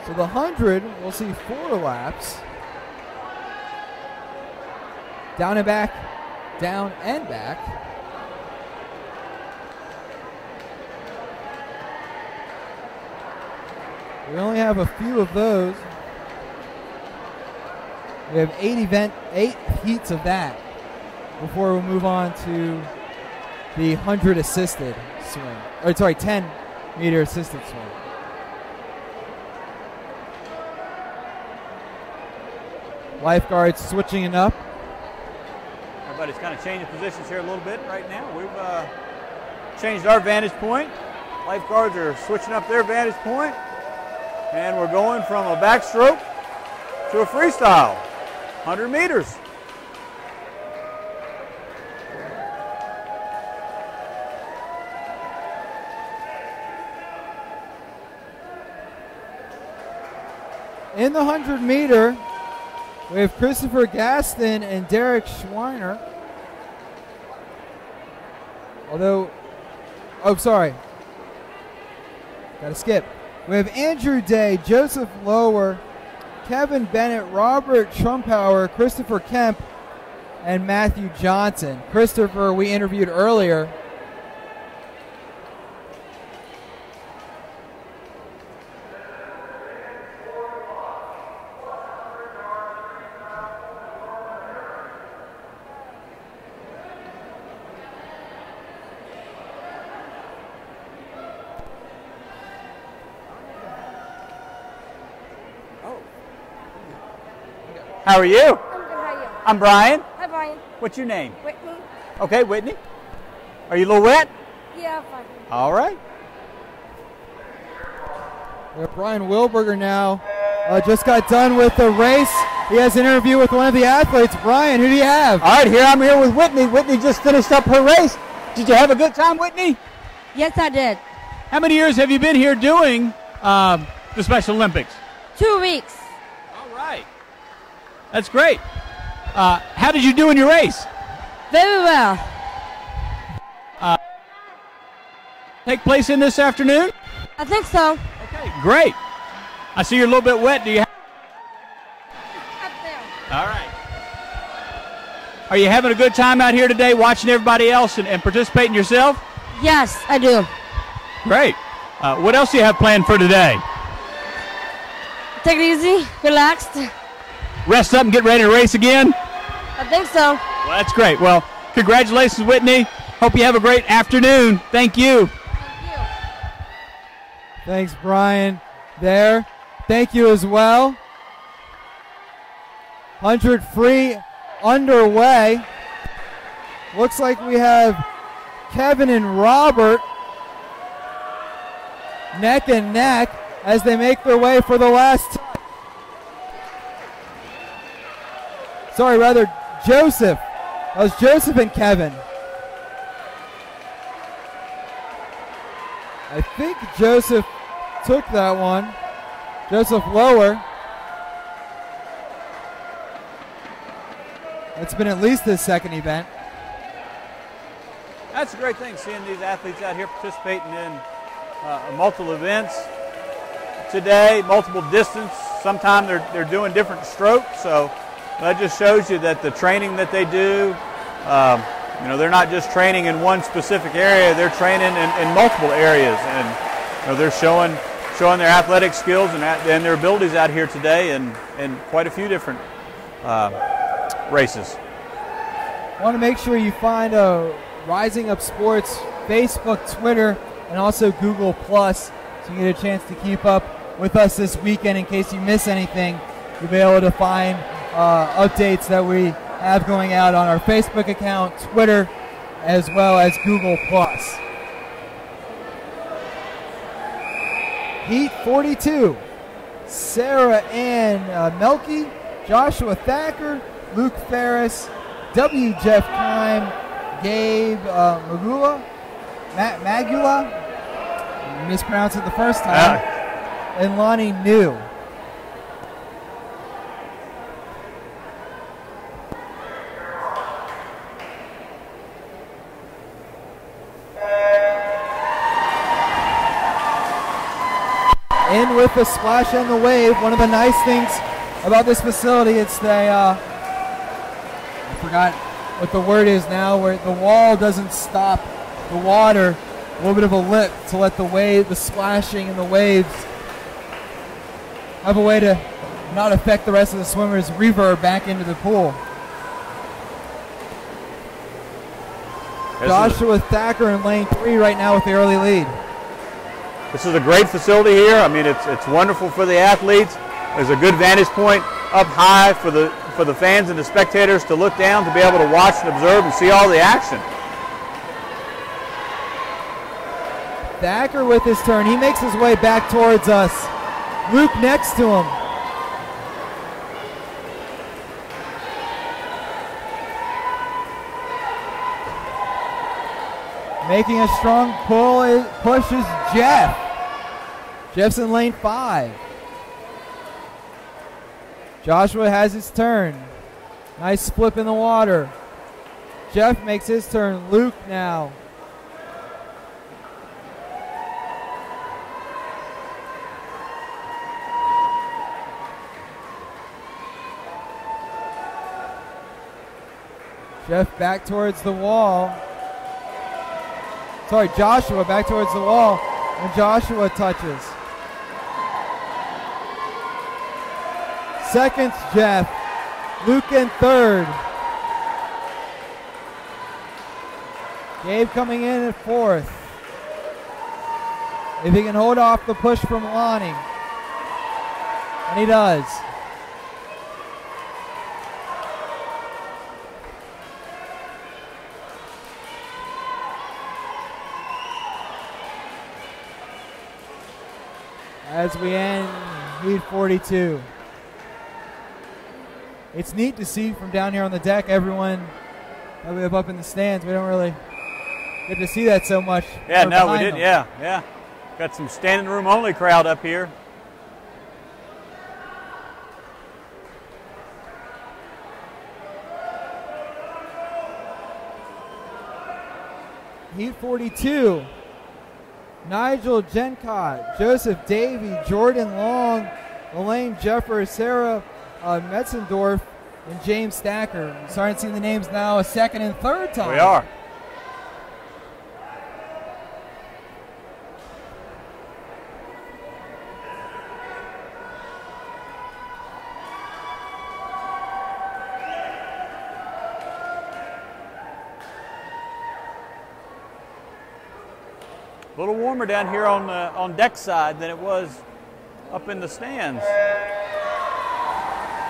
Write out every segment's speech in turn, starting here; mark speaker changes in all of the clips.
Speaker 1: So the 100, we'll see 4 laps. Down and back, down and back. We only have a few of those. We have 8 heats of that before we move on to the 100 assisted swim. Or sorry, 10 meter assisted swim. Lifeguards switching it up.
Speaker 2: Everybody's kind of changing positions here a little bit right now. We've changed our vantage point. Lifeguards are switching up their vantage point. And we're going from a backstroke to a freestyle, 100 meters.
Speaker 1: In the 100 meter, we have Christopher Gaston and Derek Schweiner. Although, sorry. Got to skip. We have Andrew Day, Joseph Lower, Kevin Bennett, Robert Trumpauer, Christopher Kemp, and Matthew Johnson. Christopher, we interviewed earlier.
Speaker 2: How are you?
Speaker 3: I'm good, how are you?
Speaker 2: I'm Brian.
Speaker 3: Hi, Brian.
Speaker 2: What's your name?
Speaker 3: Whitney.
Speaker 2: Okay, Whitney. Are you a little wet?
Speaker 3: Yeah, I'm fine.
Speaker 2: All right.
Speaker 1: We have Brian Wilberger now. Just got done with the race. He has an interview with one of the athletes. Brian, who do you have?
Speaker 2: All right, I'm here with Whitney. Whitney just finished up her race. Did you have a good time, Whitney?
Speaker 3: Yes, I did.
Speaker 2: How many years have you been here doing the Special Olympics?
Speaker 3: 2 weeks.
Speaker 2: All right. That's great. How did you do in your race?
Speaker 3: Very well.
Speaker 2: Take place in this afternoon?
Speaker 3: I think so.
Speaker 2: Okay, great. I see you're a little bit wet. Do you have...
Speaker 3: Up there.
Speaker 2: All right. Are you having a good time out here today watching everybody else and participating yourself?
Speaker 3: Yes, I do.
Speaker 2: Great. What else do you have planned for today?
Speaker 3: Take it easy, relaxed.
Speaker 2: Rest up and get ready to race again?
Speaker 3: I think so.
Speaker 2: Well, that's great. Well, congratulations, Whitney. Hope you have a great afternoon. Thank you.
Speaker 3: Thank you.
Speaker 1: Thanks, Brian. There. Thank you as well. 100 free underway. Looks like we have Kevin and Robert neck and neck as they make their way for the last time. Sorry, rather, Joseph. That was Joseph and Kevin. I think Joseph took that one. Joseph Lower. It's been at least his second event.
Speaker 2: That's a great thing, seeing these athletes out here participating in multiple events today, multiple distance. Sometimes they're doing different strokes, so that just shows you that the training that they do, they're not just training in one specific area, they're training in multiple areas, and they're showing their athletic skills and their abilities out here today in quite a few different races.
Speaker 1: Want to make sure you find Rising Up Sports Facebook, Twitter, and also Google Plus, so you get a chance to keep up with us this weekend. In case you miss anything, you'll be able to find updates that we have going out on our Facebook account, Twitter, as well as Google Plus. Heat 42, Sarah Ann Melky, Joshua Thacker, Luke Ferris, W. Jeff Kime, Gabe Magula, mispronounced it the first time, and Lonnie New. in with the splash and the wave. One of the nice things about this facility, it's the, I forgot what the word is now, where the wall doesn't stop the water, a little bit of a lip to let the wave, the splashing and the waves have a way to not affect the rest of the swimmers' reverb back into the pool. Joshua Thacker in lane 3 right now with the early lead.
Speaker 2: This is a great facility here. I mean, it's wonderful for the athletes. There's a good vantage point up high for the fans and the spectators to look down to be able to watch and observe and see all the action.
Speaker 1: Thacker with his turn. He makes his way back towards us. Luke next to him. Making a strong push is Jeff. Jeff's in lane 5. Joshua has his turn. Nice flip in the water. Jeff makes his turn. Luke now. Jeff back towards the wall. Sorry, Joshua back towards the wall, and Joshua touches. Second, Jeff. Luke in third. Gabe coming in at 4th. If he can hold off the push from Lonnie. And he does. As we end heat 42. It's neat to see from down here on the deck everyone that we have up in the stands. We don't really get to see that so much.
Speaker 2: Yeah, no, we didn't. Yeah. Got some standing room only crowd up here.
Speaker 1: Heat 42. Nigel Gencott, Joseph Davey, Jordan Long, Elaine Jeffers, Sarah Metzendorf, and James Stacker. We're starting to see the names now a second and third time.
Speaker 2: We are. A little warmer down here on deck side than it was up in the stands.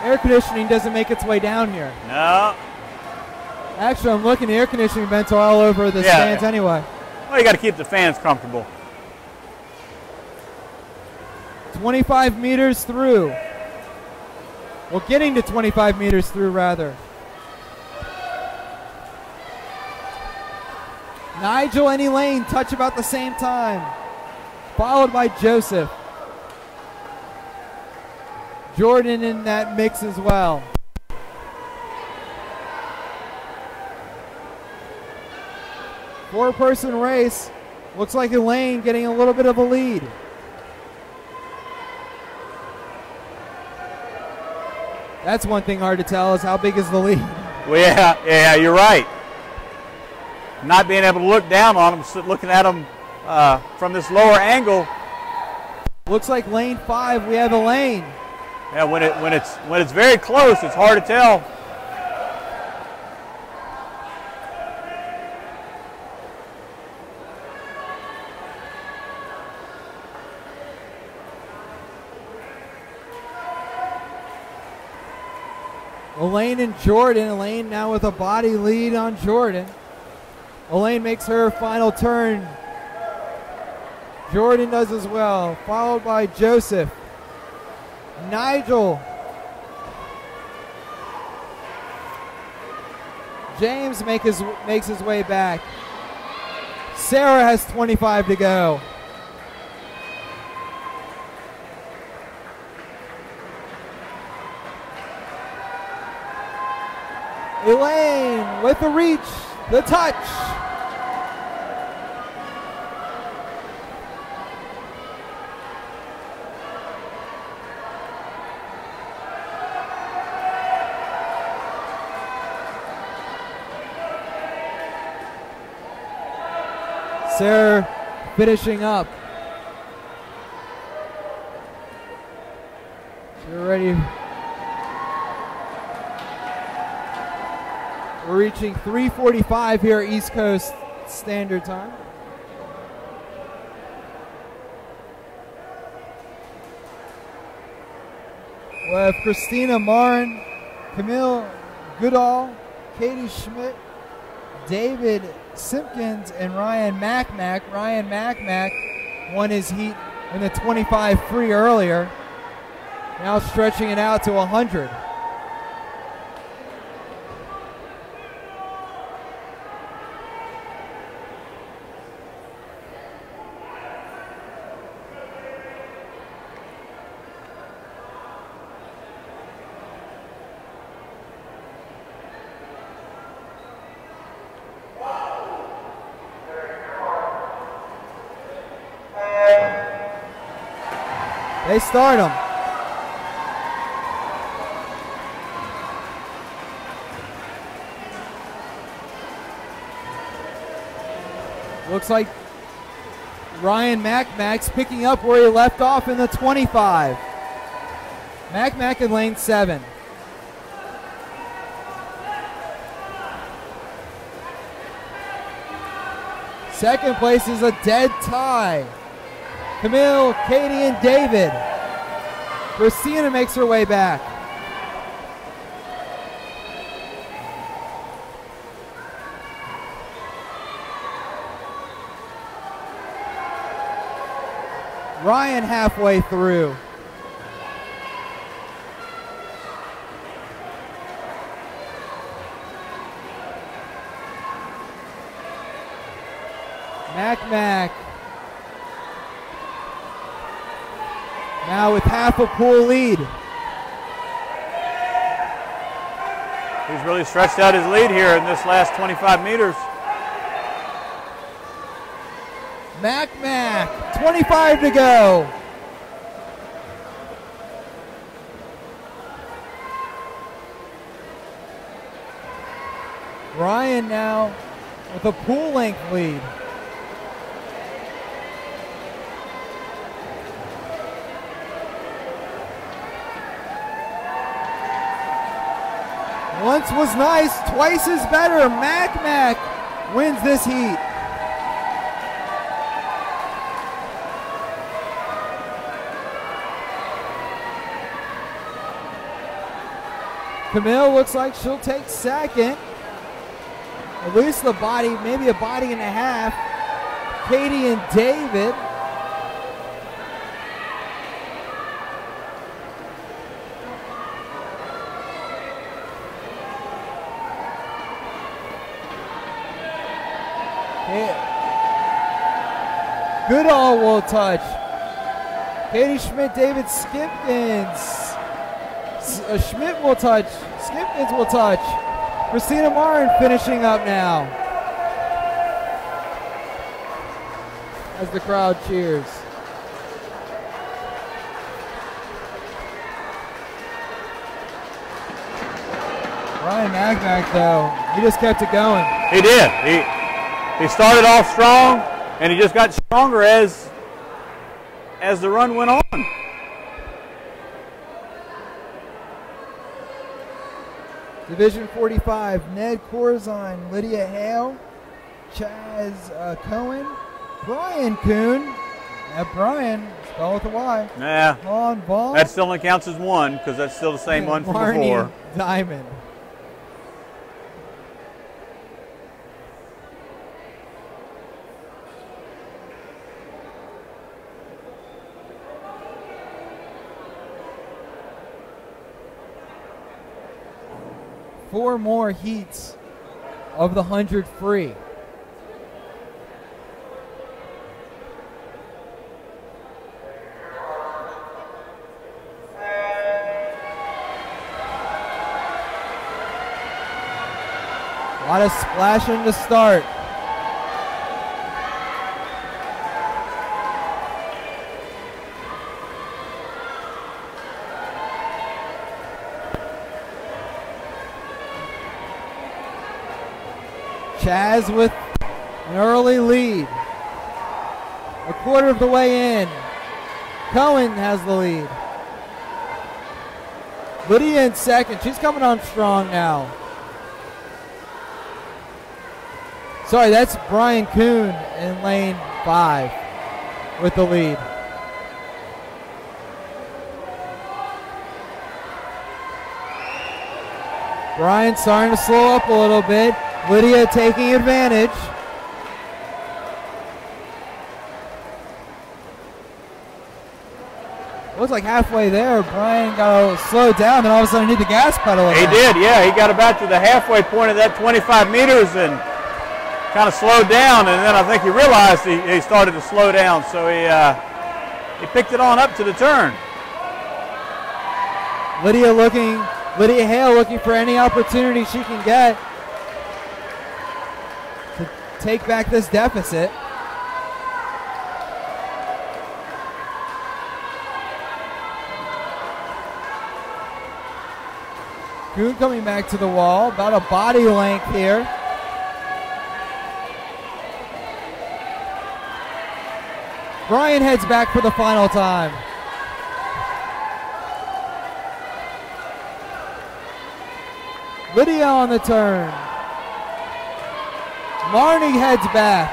Speaker 1: Air conditioning doesn't make its way down here.
Speaker 2: No.
Speaker 1: Actually, I'm looking, the air conditioning vents are all over the stands anyway.
Speaker 2: Well, you got to keep the fans comfortable.
Speaker 1: 25 meters through. Well, getting to 25 meters through, rather. Nigel and Elaine touch about the same time, followed by Joseph. Jordan in that mix as well. Four-person race. Looks like Elaine getting a little bit of a lead. That's one thing hard to tell is how big is the lead.
Speaker 2: Well, yeah, you're right. Not being able to look down on them, looking at them from this lower angle.
Speaker 1: Looks like lane 5, we have Elaine.
Speaker 2: Yeah, when it's very close, it's hard to tell.
Speaker 1: Elaine and Jordan. Elaine now with a body lead on Jordan. Elaine makes her final turn. Jordan does as well, followed by Joseph. Nigel. James makes his way back. Sarah has 25 to go. Elaine with the reach, the touch. Sarah finishing up. We're ready. We're reaching 3:45 here East Coast Standard Time. We have Christina Marin, Camille Goodall, Katie Schmidt, David Simpkins, and Ryan Macmac. Ryan Macmac won his heat in the 25 free earlier. Now stretching it out to 100. They start them. Looks like Ryan Macmac's picking up where he left off in the 25. Macmac in lane 7. Second place is a dead tie. Camille, Katie, and David. Christina makes her way back. Ryan halfway through. Macmac now with half a pool lead.
Speaker 2: He's really stretched out his lead here in this last 25 meters.
Speaker 1: Macmac, 25 to go. Ryan now with a pool length lead. Once was nice, twice is better. Macmac wins this heat. Camille looks like she'll take second. At least the body, maybe a body and a half. Katie and David. Goodall will touch. Katie Schmidt, David Skipkins. Schmidt will touch. Skipkins will touch. Christina Marin finishing up now. As the crowd cheers. Ryan Macmac, though, he just kept it going.
Speaker 2: He did. He started off strong, and he just got stronger as the run went on.
Speaker 1: Division 45, Ned Corzine, Lydia Hale, Chaz Cohen, Brian Kuhn. Brian, spelled with a Y.
Speaker 2: Yeah.
Speaker 1: Vaughn.
Speaker 2: That still only counts as one because that's still the same one from before.
Speaker 1: Diamond. Four more heats of the 100 free. A lot of splashing to start. Chaz with an early lead. a quarter of the way in. Cohen has the lead. Lydia in second. She's coming on strong now. Sorry, that's Brian Kuhn in lane 5 with the lead. Brian starting to slow up a little bit. Lydia taking advantage. Looks like halfway there, Brian got slow down, and all of a sudden hit the gas pedal again.
Speaker 2: He did, yeah. He got about to the halfway point of that 25 meters and kind of slowed down, and then I think he realized he started to slow down, so he picked it on up to the turn.
Speaker 1: Lydia Hale looking for any opportunity she can get to take back this deficit. Kuhn coming back to the wall, about a body length here. Brian heads back for the final time. Lydia on the turn. Marnie heads back.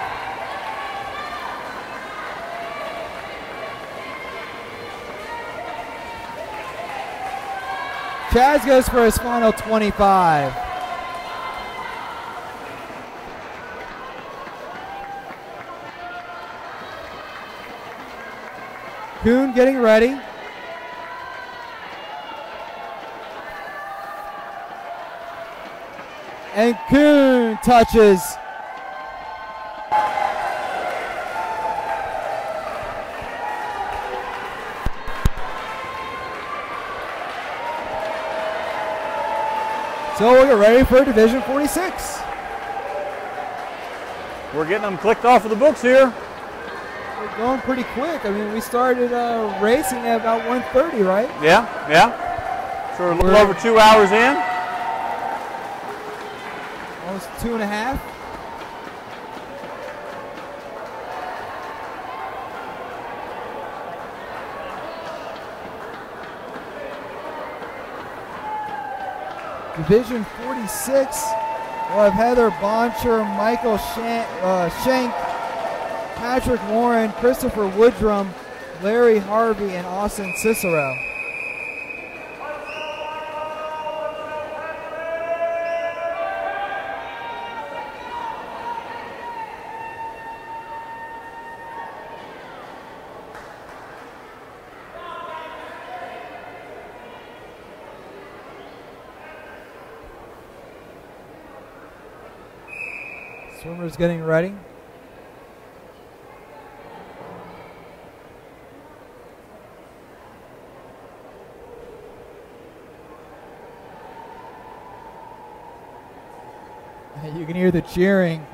Speaker 1: Chaz goes for his final 25. Kuhn getting ready. And Kuhn touches. So we'll get ready for Division 46.
Speaker 2: We're getting them clicked off of the books here.
Speaker 1: We're going pretty quick. I mean, we started racing at about 1:30, right?
Speaker 2: Yeah. So we're a little over 2 hours in.
Speaker 1: Almost 2.5. Division 46, we'll have Heather Boncher, Michael Schenk, Patrick Warren, Christopher Woodrum, Larry Harvey, and Austin Cicero. Swimmers getting ready. You can hear the cheering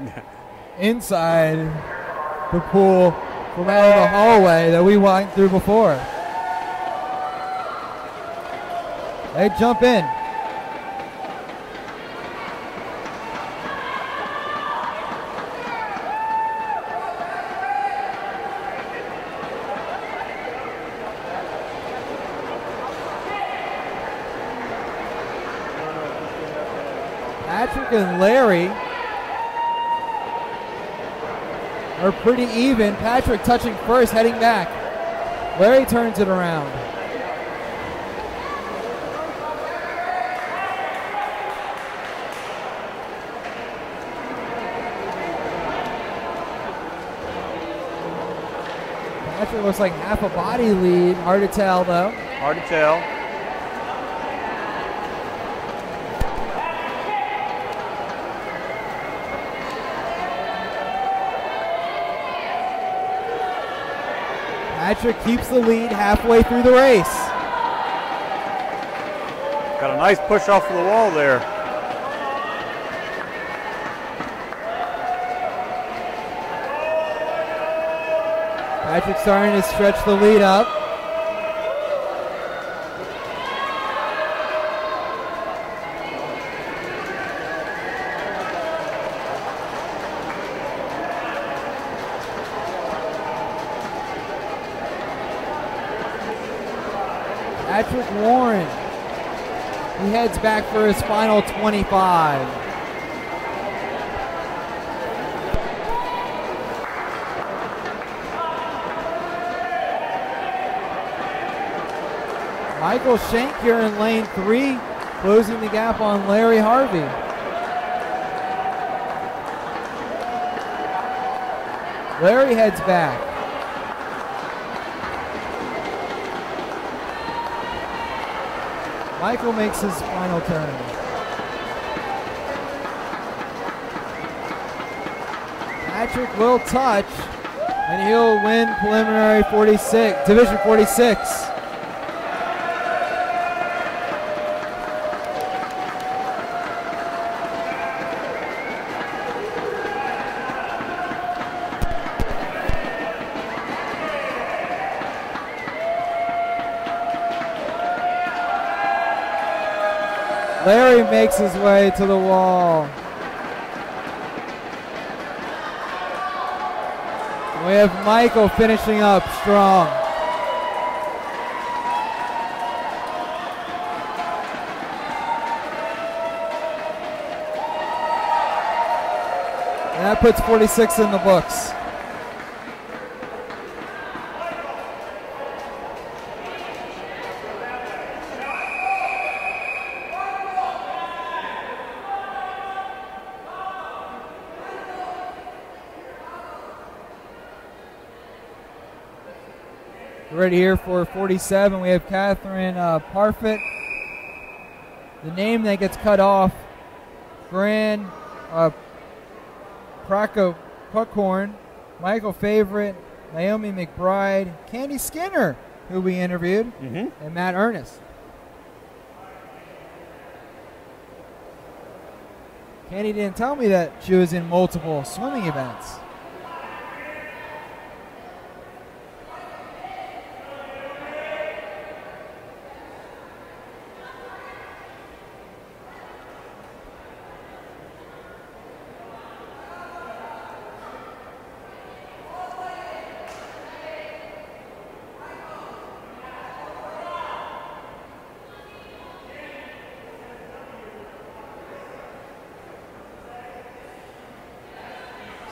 Speaker 1: inside the pool from out of the hallway that we walked through before. They jump in. Patrick and Larry are pretty even. Patrick touching first, heading back. Larry turns it around. Patrick looks like half a body lead. Hard to tell, though.
Speaker 2: Hard to tell.
Speaker 1: Patrick keeps the lead halfway through the race.
Speaker 2: Got a nice push off of the wall there.
Speaker 1: Patrick starting to stretch the lead up. Patrick Warren, he heads back for his final 25. Michael Schenk here in lane 3, closing the gap on Larry Harvey. Larry heads back. Michael makes his final turn. Patrick will touch, and he'll win preliminary 46, Division 46. Larry makes his way to the wall. We have Michael finishing up strong. And that puts 46 in the books. Right here for 47, we have Catherine Parfit. The name that gets cut off, Gran Praco Puckhorn, Michael Favorite, Naomi McBride, Candy Skinner, who we interviewed, and Matt Ernest. Candy didn't tell me that she was in multiple swimming events.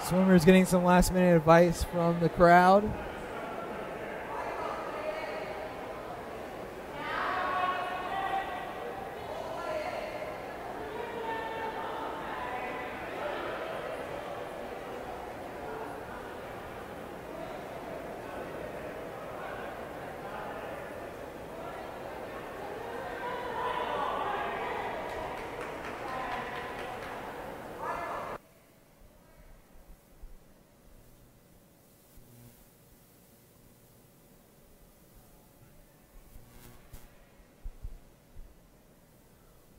Speaker 1: Swimmers getting some last minute advice from the crowd.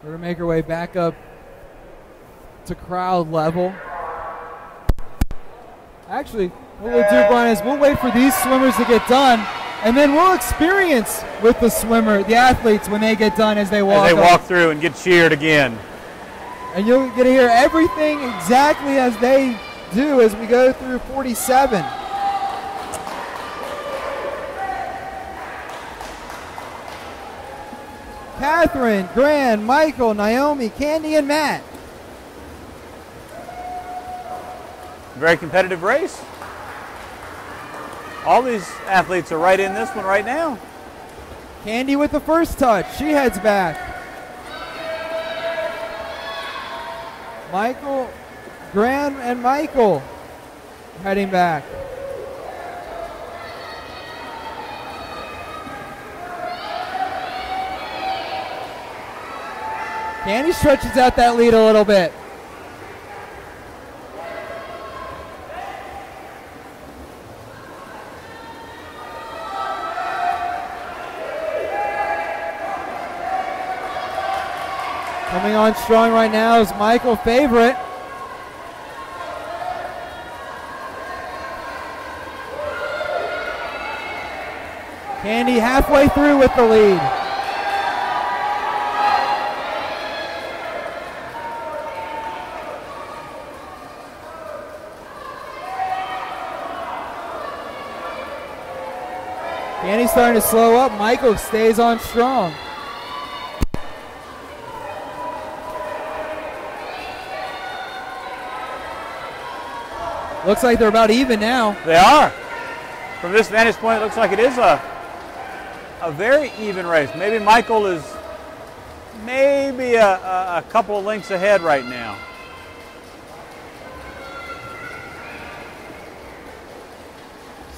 Speaker 1: We're going to make our way back up to crowd level. Actually, what we'll do, Brian, is we'll wait for these swimmers to get done, and then we'll experience with the athletes when they get done as they walk
Speaker 2: through and get cheered again.
Speaker 1: And you'll get to hear everything exactly as they do as we go through 47. Catherine, Gran, Michael, Naomi, Candy, and Matt.
Speaker 2: Very competitive race. All these athletes are right in this one right now.
Speaker 1: Candy with the first touch. She heads back. Michael, Gran, and Michael heading back. Candy stretches out that lead a little bit. Coming on strong right now is Michael Favorite. Candy halfway through with the lead. Danny's starting to slow up. Michael stays on strong. Looks like they're about even now.
Speaker 2: They are. From this vantage point, it looks like it is a very even race. Maybe Michael is maybe a couple of lengths ahead right now.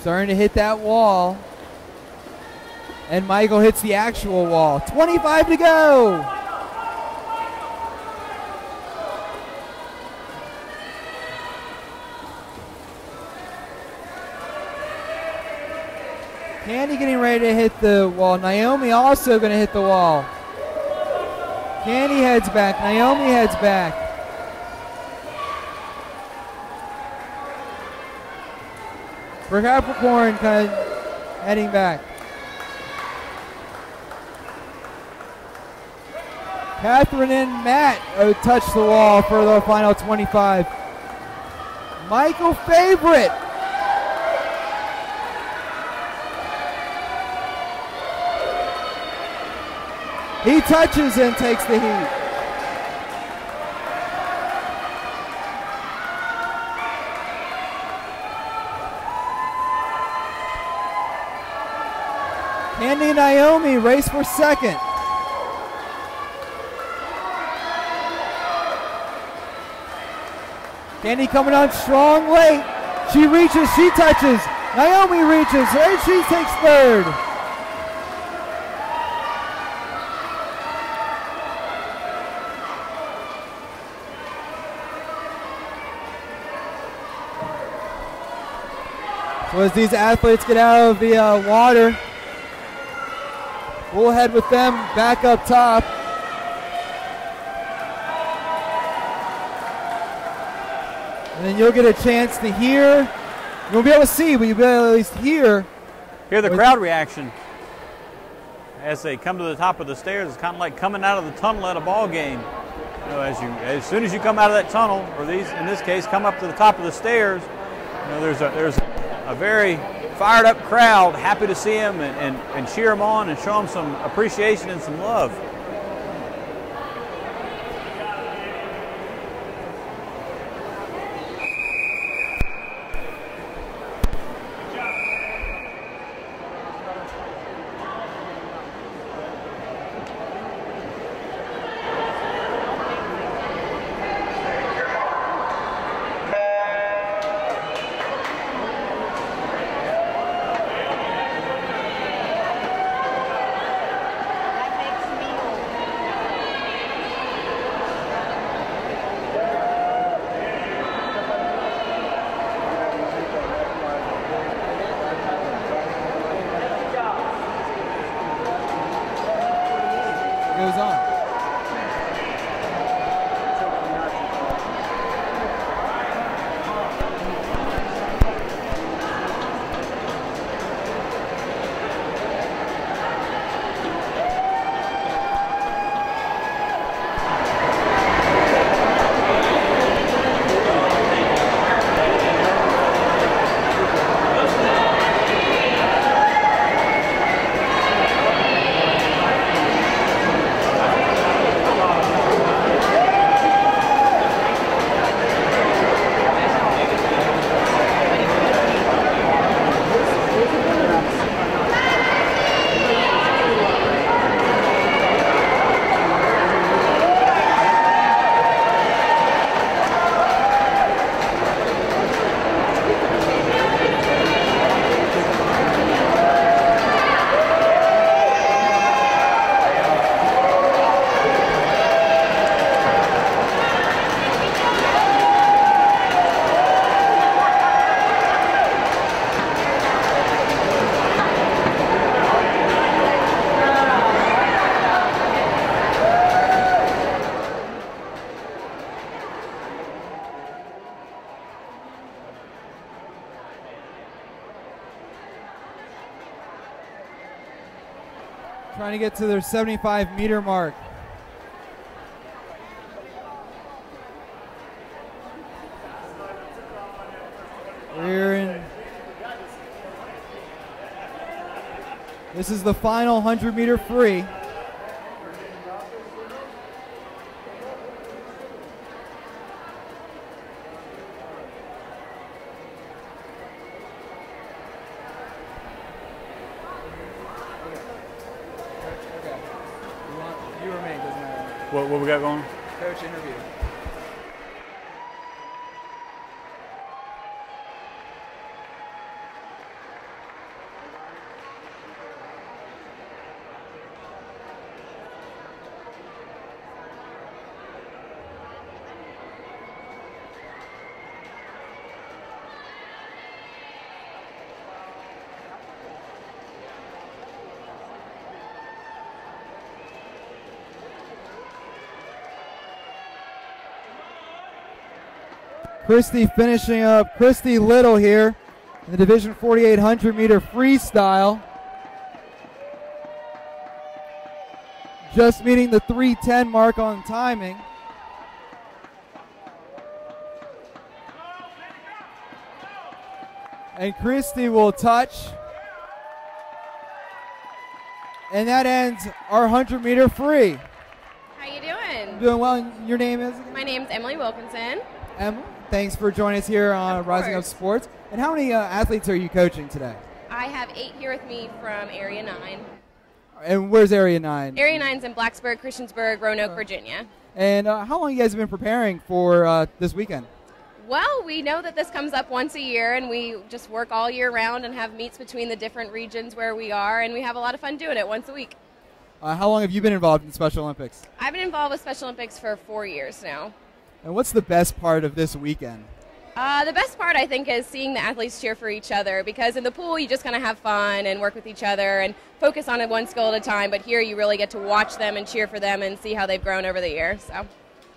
Speaker 1: Starting to hit that wall. And Michael hits the actual wall. 25 to go. Candy getting ready to hit the wall. Naomi also going to hit the wall. Candy heads back. Naomi heads back. For Capricorn kind of heading back. Catherine and Matt touch the wall for the final 25. Michael Favorite. He touches and takes the heat. Candy and Naomi race for second. Candy coming on strong late. She reaches, she touches. Naomi reaches, and she takes third. So as these athletes get out of the water, we'll head with them back up top. And then you'll get a chance to hear. You won't be able to see, but you'll be able to at least hear.
Speaker 2: Hear the crowd reaction as they come to the top of the stairs. It's kind of like coming out of the tunnel at a ball game. You know, as soon as you come out of that tunnel, or these in this case come up to the top of the stairs, you know, there's a very fired up crowd, happy to see him and cheer him on and show him some appreciation and some love.
Speaker 1: Goes on. Trying to get to their 75-meter mark. We're in This is the final 100-meter free. You or me, doesn't matter.
Speaker 2: What we got going?
Speaker 1: Coach interview. Christy finishing up, Christy Little here in the Division 4800 meter freestyle. Just meeting the 3:10 mark on timing. And Christy will touch. And that ends our 100 meter free.
Speaker 4: How you doing?
Speaker 1: Doing well. And your name is?
Speaker 4: My name's Emily Wilkinson.
Speaker 1: Emma, thanks for joining us here on Rising Up Sports. And how many athletes are you coaching today?
Speaker 4: I have 8 here with me from Area 9.
Speaker 1: And where's Area 9?
Speaker 4: Area 9's in Blacksburg, Christiansburg, Roanoke, Virginia.
Speaker 1: And how long have you guys been preparing for this weekend?
Speaker 4: Well, we know that this comes up once a year, and we just work all year round and have meets between the different regions where we are, and we have a lot of fun doing it once a week.
Speaker 1: How long have you been involved in Special Olympics?
Speaker 4: I've been involved with Special Olympics for 4 years now.
Speaker 1: And what's the best part of this weekend?
Speaker 4: The best part, I think, is seeing the athletes cheer for each other, because in the pool you just kind of have fun and work with each other and focus on it one skill at a time, but here you really get to watch them and cheer for them and see how they've grown over the years. So.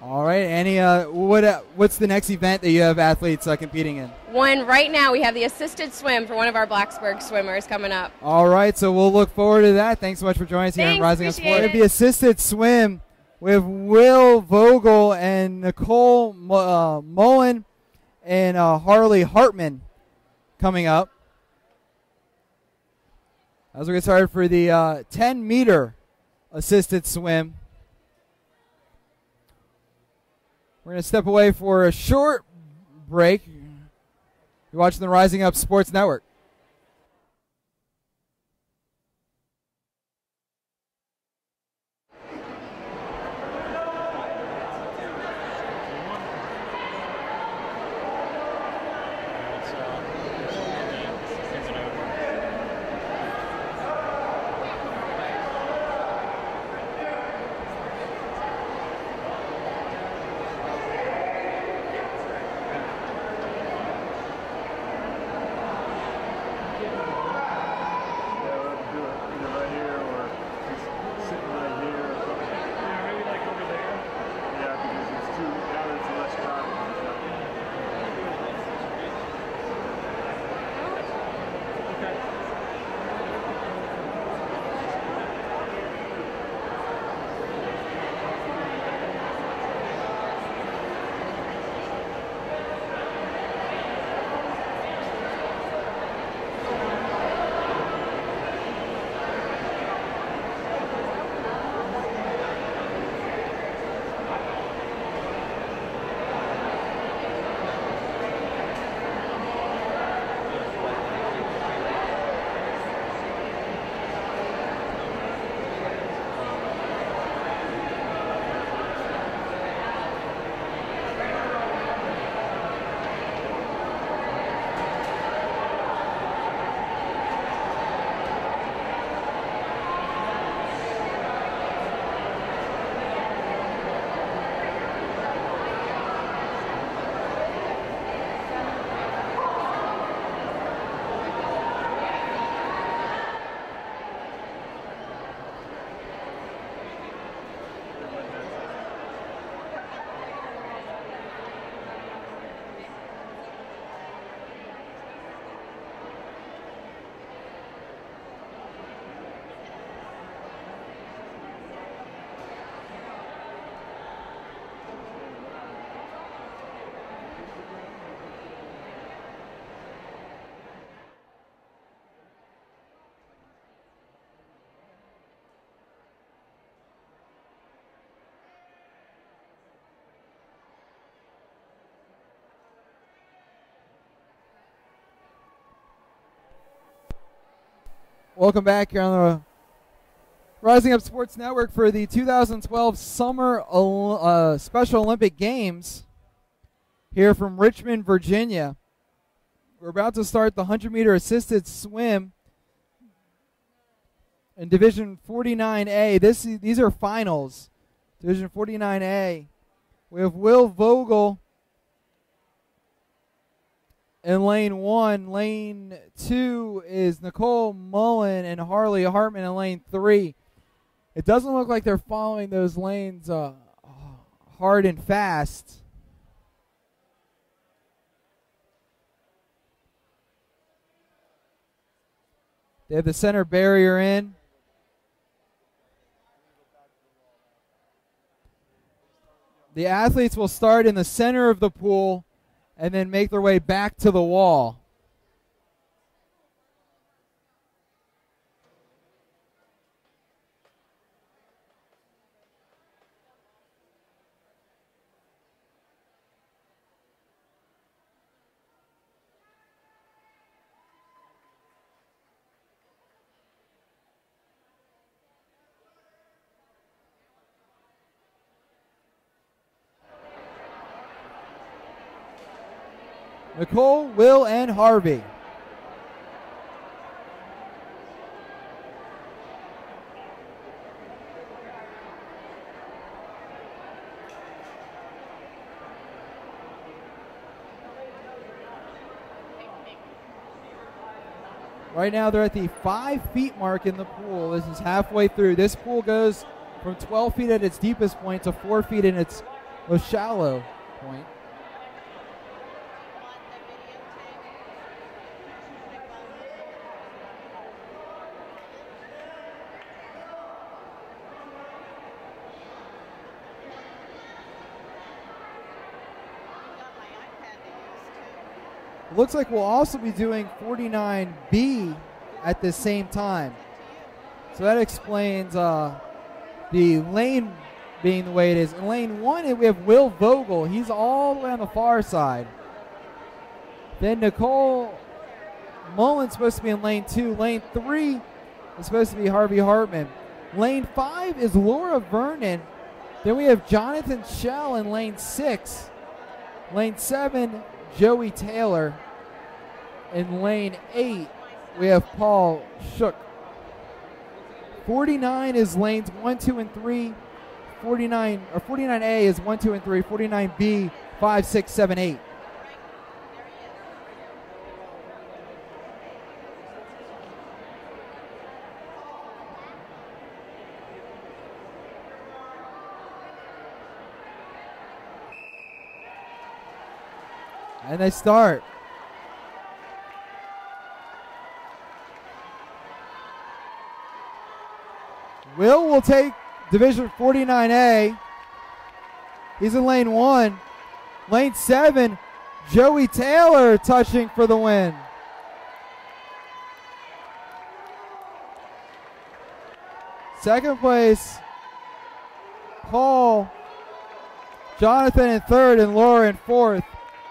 Speaker 1: All right. Any what's the next event that you have athletes competing in?
Speaker 4: One right now, we have the assisted swim for one of our Blacksburg swimmers coming up.
Speaker 1: All right, so we'll look forward to that. Thanks so much for joining us here on Rising Up Sports. The assisted swim with Will Vogel and Nicole Mullen and Harley Hartman coming up. As we get started for the 10-meter assisted swim. We're going to step away for a short break. You're watching the Rising Up Sports Network. Welcome back here on the Rising Up Sports Network for the 2012 Summer Special Olympic Games here from Richmond, Virginia. We're about to start the 100-meter assisted swim in Division 49A. These are finals. Division 49A. We have Will Vogel in lane 1. Lane 2 is Nicole Mullen and Harley Hartman in lane 3. It doesn't look like they're following those lanes hard and fast. They have the center barrier in. The athletes will start in the center of the pool and then make their way back to the wall. Nicole, Will, and Harvey. Right now they're at the 5 feet mark in the pool. This is halfway through. This pool goes from 12 feet at its deepest point to 4 feet in its most shallow point. It looks like we'll also be doing 49B at the same time. So that explains the lane being the way it is. In lane 1, we have Will Vogel. He's all the way on the far side. Then Nicole Mullen's supposed to be in lane 2. Lane 3 is supposed to be Harvey Hartman. Lane 5 is Laura Vernon. Then we have Jonathan Schell in lane 6. Lane 7, Joey Taylor. In lane 8, we have Paul Shook. 49 is lanes 1, 2, and 3. 49A is 1, 2, and 3. 49B, 5, 6, 7, 8. And they start. Will take Division 49A. He's in lane 1. Lane 7, Joey Taylor touching for the win. Second place, Paul. Jonathan in third and Laura in fourth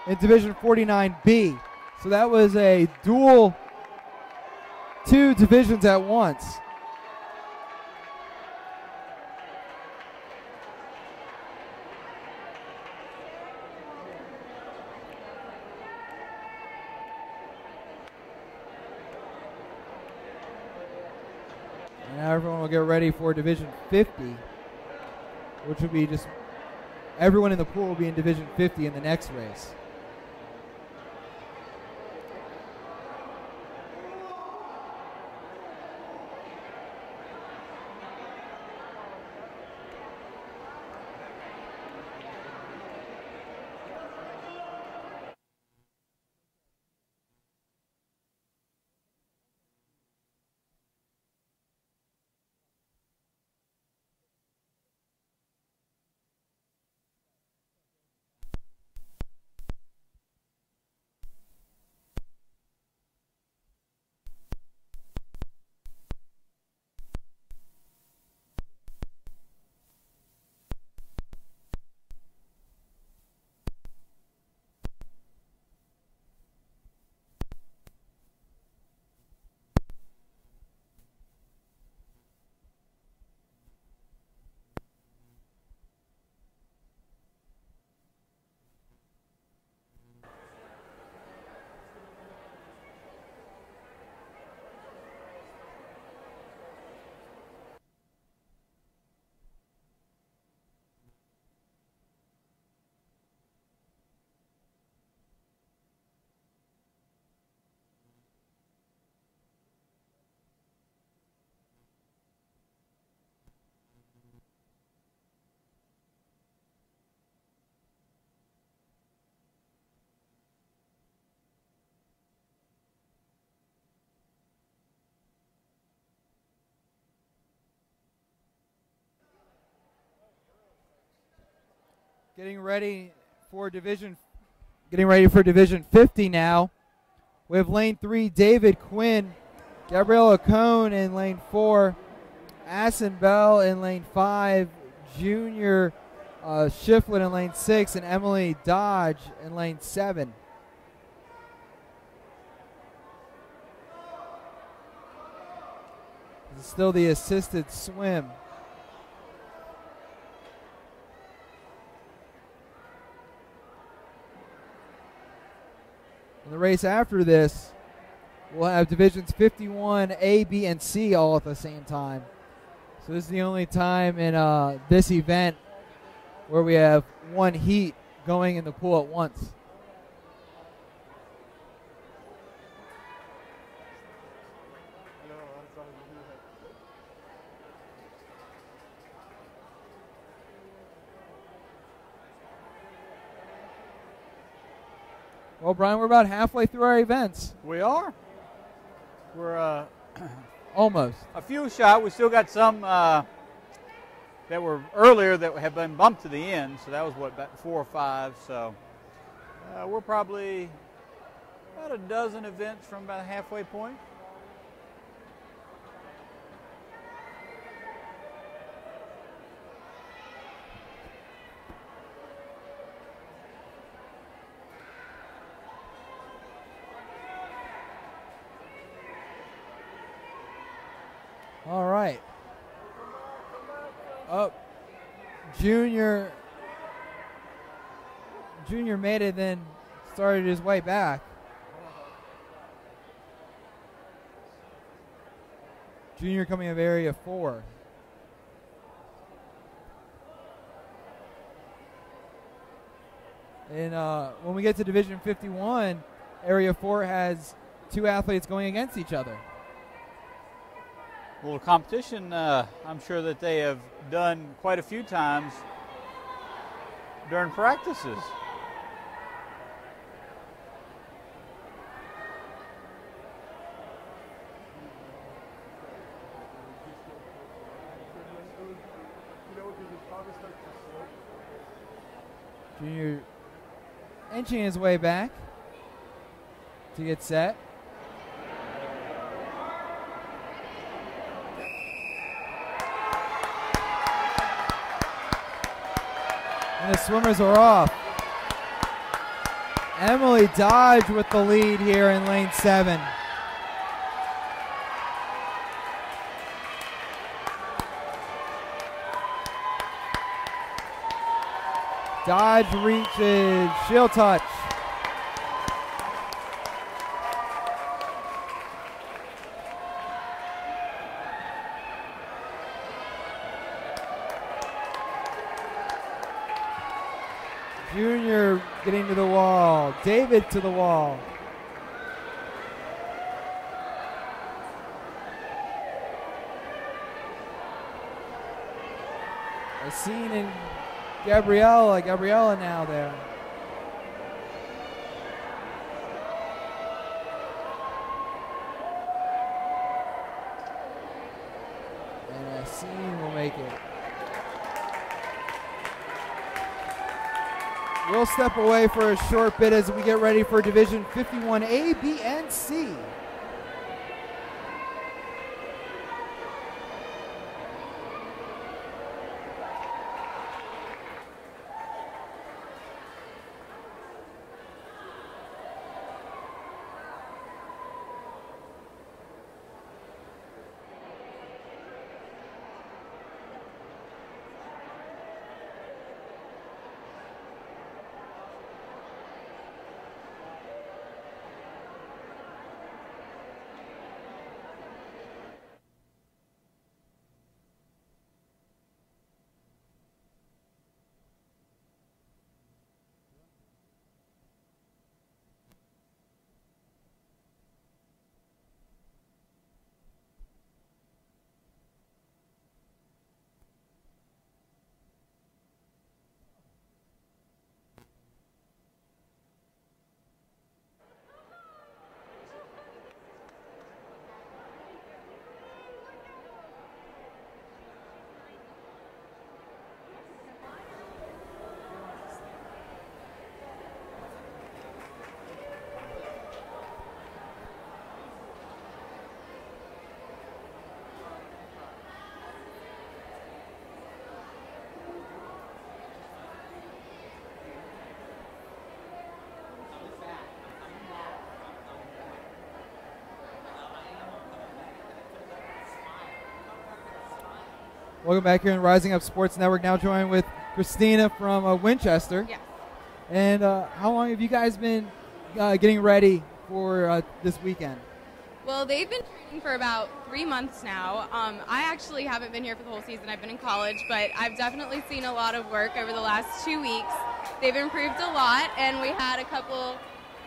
Speaker 1: in Division 49B. So that was a dual 2 divisions at once. And now everyone will get ready for Division 50, which will be just everyone in the pool will be in Division 50 in the next race. Getting ready for Division 50 now. We have lane 3, David Quinn, Gabriella Cohn in lane 4, Assen Bell in lane 5, Junior Shiflin in lane 6, and Emily Dodge in lane 7. This is still the assisted swim. In the race after this, we'll have divisions 51, A, B, and C all at the same time. So this is the only time in this event where we have one heat going in the pool at once. Well, Brian, we're about halfway through our events.
Speaker 2: We are. We're
Speaker 1: almost
Speaker 2: a few shot. We still got some that were earlier that have been bumped to the end. So that was what, about 4 or 5. So we're probably about a dozen events from about a halfway point.
Speaker 1: All right. Up. Junior made it, then started his way back. Junior coming of area 4. And when we get to Division 51, area 4 has 2 athletes going against each other.
Speaker 2: Well, competition, I'm sure that they have done quite a few times during practices.
Speaker 1: Junior inching his way back to get set. And the swimmers are off. Emily Dodge with the lead here in lane 7. Dodge reaches shield touch. Junior getting to the wall. David to the wall. Racine and Gabriella now there. And Racine will make it. We'll step away for a short bit as we get ready for Division 51 A, B, and C. Welcome back here in Rising Up Sports Network. Now joined with Christina from Winchester.
Speaker 5: Yes.
Speaker 1: And how long have you guys been getting ready for this weekend?
Speaker 5: Well, they've been training for about 3 months now. I actually haven't been here for the whole season. I've been in college, but I've definitely seen a lot of work over the last 2 weeks. They've improved a lot, and we had a couple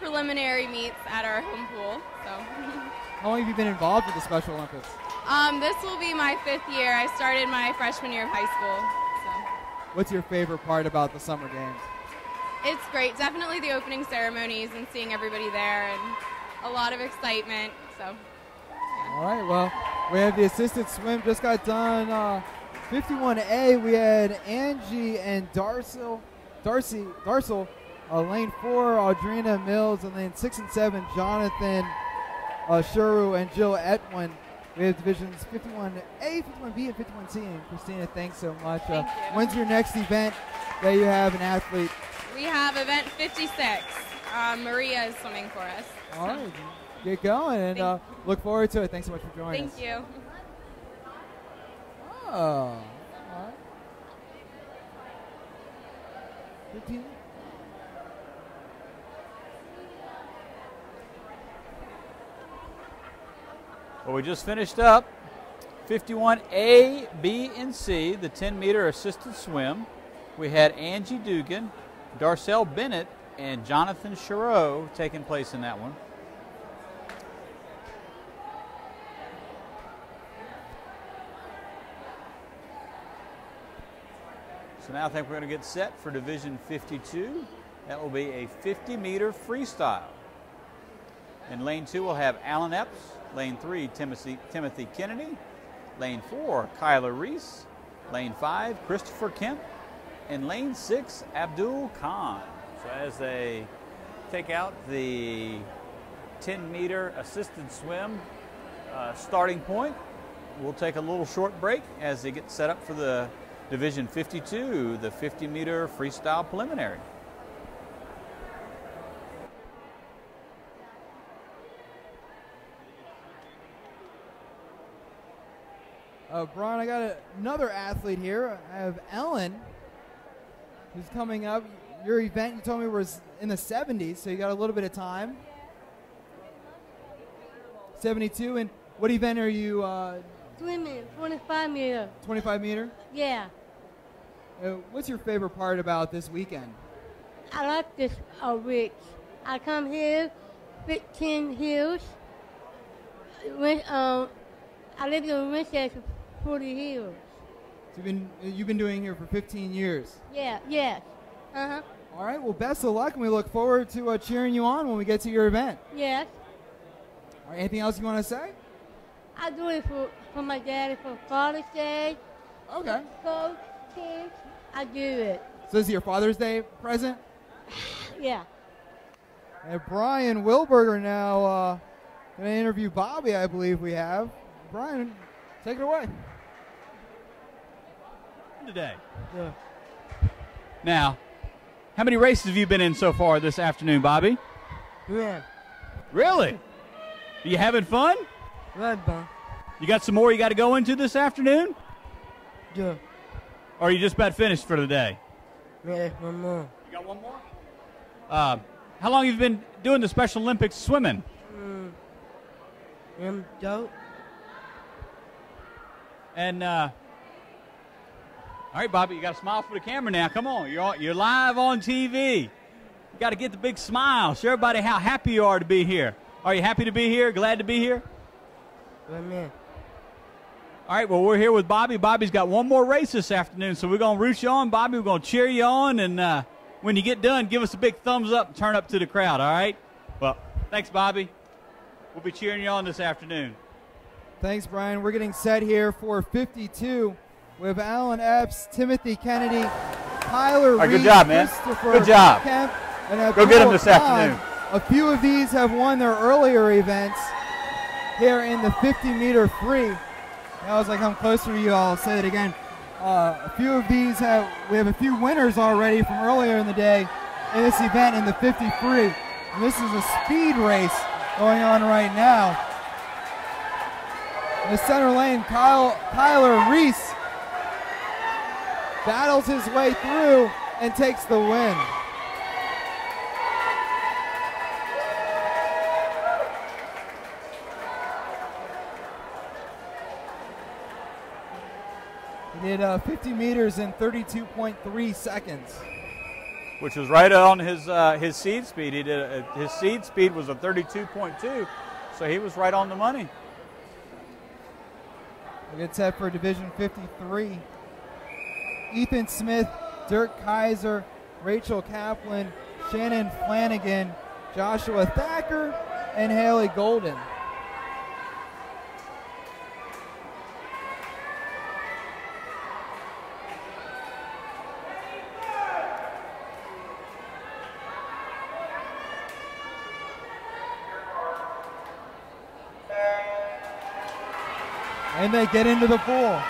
Speaker 5: preliminary meets at our home pool. So.
Speaker 1: How long have you been involved with the Special Olympics?
Speaker 5: This will be my 5th year. I started my freshman year of high school. So.
Speaker 1: What's your favorite part about the Summer Games?
Speaker 5: It's great. Definitely the opening ceremonies and seeing everybody there, and a lot of excitement. So. Yeah.
Speaker 1: All right. Well, we have the assisted swim just got done. 51A. We had Angie and Darcy, lane 4, Audrina Mills, and lane 6 and 7, Jonathan Shuru and Jill Etwin. We have divisions 51A, 51B, and 51C. And Christina, thanks so much.
Speaker 5: Thank you.
Speaker 1: When's your next event that you have an athlete?
Speaker 5: We have event 56. Maria is swimming for us.
Speaker 1: All right. Get going, and look forward to it. Thanks so much for joining us.
Speaker 5: Thank you.
Speaker 1: Oh. All right. 15.
Speaker 2: Well, we just finished up 51A, B, and C, the 10-meter assisted swim. We had Angie Dugan, Darcel Bennett, and Jonathan Chereau taking place in that one. So now I think we're going to get set for Division 52. That will be a 50-meter freestyle. In lane 2, we'll have Alan Epps. Lane 3, Timothy Kennedy. Lane 4, Kyler Reese. Lane 5, Christopher Kemp. And lane 6, Abdul Khan. So as they take out the 10-meter assisted swim starting point, we'll take a little short break as they get set up for the Division 52, the 50-meter freestyle preliminary.
Speaker 1: Brian, I got another athlete here. I have Ellen, who's coming up. Your event, you told me, was in the 70s, so you got a little bit of time. 72, and what event are you?
Speaker 3: Swimming, 25 meter.
Speaker 1: 25 meter?
Speaker 3: Yeah.
Speaker 1: What's your favorite part about this weekend?
Speaker 3: I like this week. I come here, 15 years. I lived in Winchester for 40 years.
Speaker 1: So you've been doing here for 15 years?
Speaker 3: Yeah, yes. Uh-huh.
Speaker 1: All right, well, best of luck, and we look forward to cheering you on when we get to your event.
Speaker 3: Yes.
Speaker 1: All right, anything else you want to say?
Speaker 3: I do it for my daddy for Father's Day.
Speaker 1: Okay.
Speaker 3: Coach, kids, I do it.
Speaker 1: So this is your Father's Day present?
Speaker 3: Yeah.
Speaker 1: And Brian Wilberger now going to interview Bobby, I believe we have. Brian, take it away.
Speaker 6: Today.
Speaker 1: Yeah.
Speaker 6: Now, how many races have you been in so far this afternoon, Bobby?
Speaker 3: Yeah.
Speaker 6: Really? Are you having fun?
Speaker 3: Right, Bob.
Speaker 6: You got some more you got to go into this afternoon?
Speaker 3: Yeah.
Speaker 6: Or are you just about finished for the day?
Speaker 3: Yeah, one more.
Speaker 6: You got one more? How long have you been doing the Special Olympics swimming?
Speaker 3: Dope.
Speaker 6: And all right, Bobby, you got to smile for the camera now. Come on, you're live on TV. You got to get the big smile. Show everybody how happy you are to be here. Are you happy to be here? Glad to be here?
Speaker 3: Amen.
Speaker 6: All right, well, we're here with Bobby. Bobby's got one more race this afternoon, so we're going to root you on, Bobby. We're going to cheer you on, and when you get done, give us a big thumbs up and turn up to the crowd, all right? Well, thanks, Bobby. We'll be cheering you on this afternoon.
Speaker 1: Thanks, Brian. We're getting set here for 52 with Alan Epps, Timothy Kennedy, Tyler Reed,
Speaker 2: Good job, man.
Speaker 1: Christopher
Speaker 2: Good job.
Speaker 1: Kemp, and
Speaker 2: Go get him
Speaker 1: Abdul
Speaker 2: this
Speaker 1: Khan.
Speaker 2: afternoon.
Speaker 1: A few of these have won their earlier events here in the 50-meter free. Now as I come closer to you, I'll say it again. A few of these we have a few winners already from earlier in the day in this event in the 50 free. And this is a speed race going on right now. In the center lane, Kyler Reese battles his way through and takes the win. He did 50 meters in 32.3 seconds.
Speaker 2: Which was right on his seed speed. He did his seed speed was a 32.2, so he was right on the money.
Speaker 1: We get set for Division 53. Ethan Smith, Dirk Kaiser, Rachel Kaplan, Shannon Flanagan, Joshua Thacker, and Haley Golden. And they get into the pool.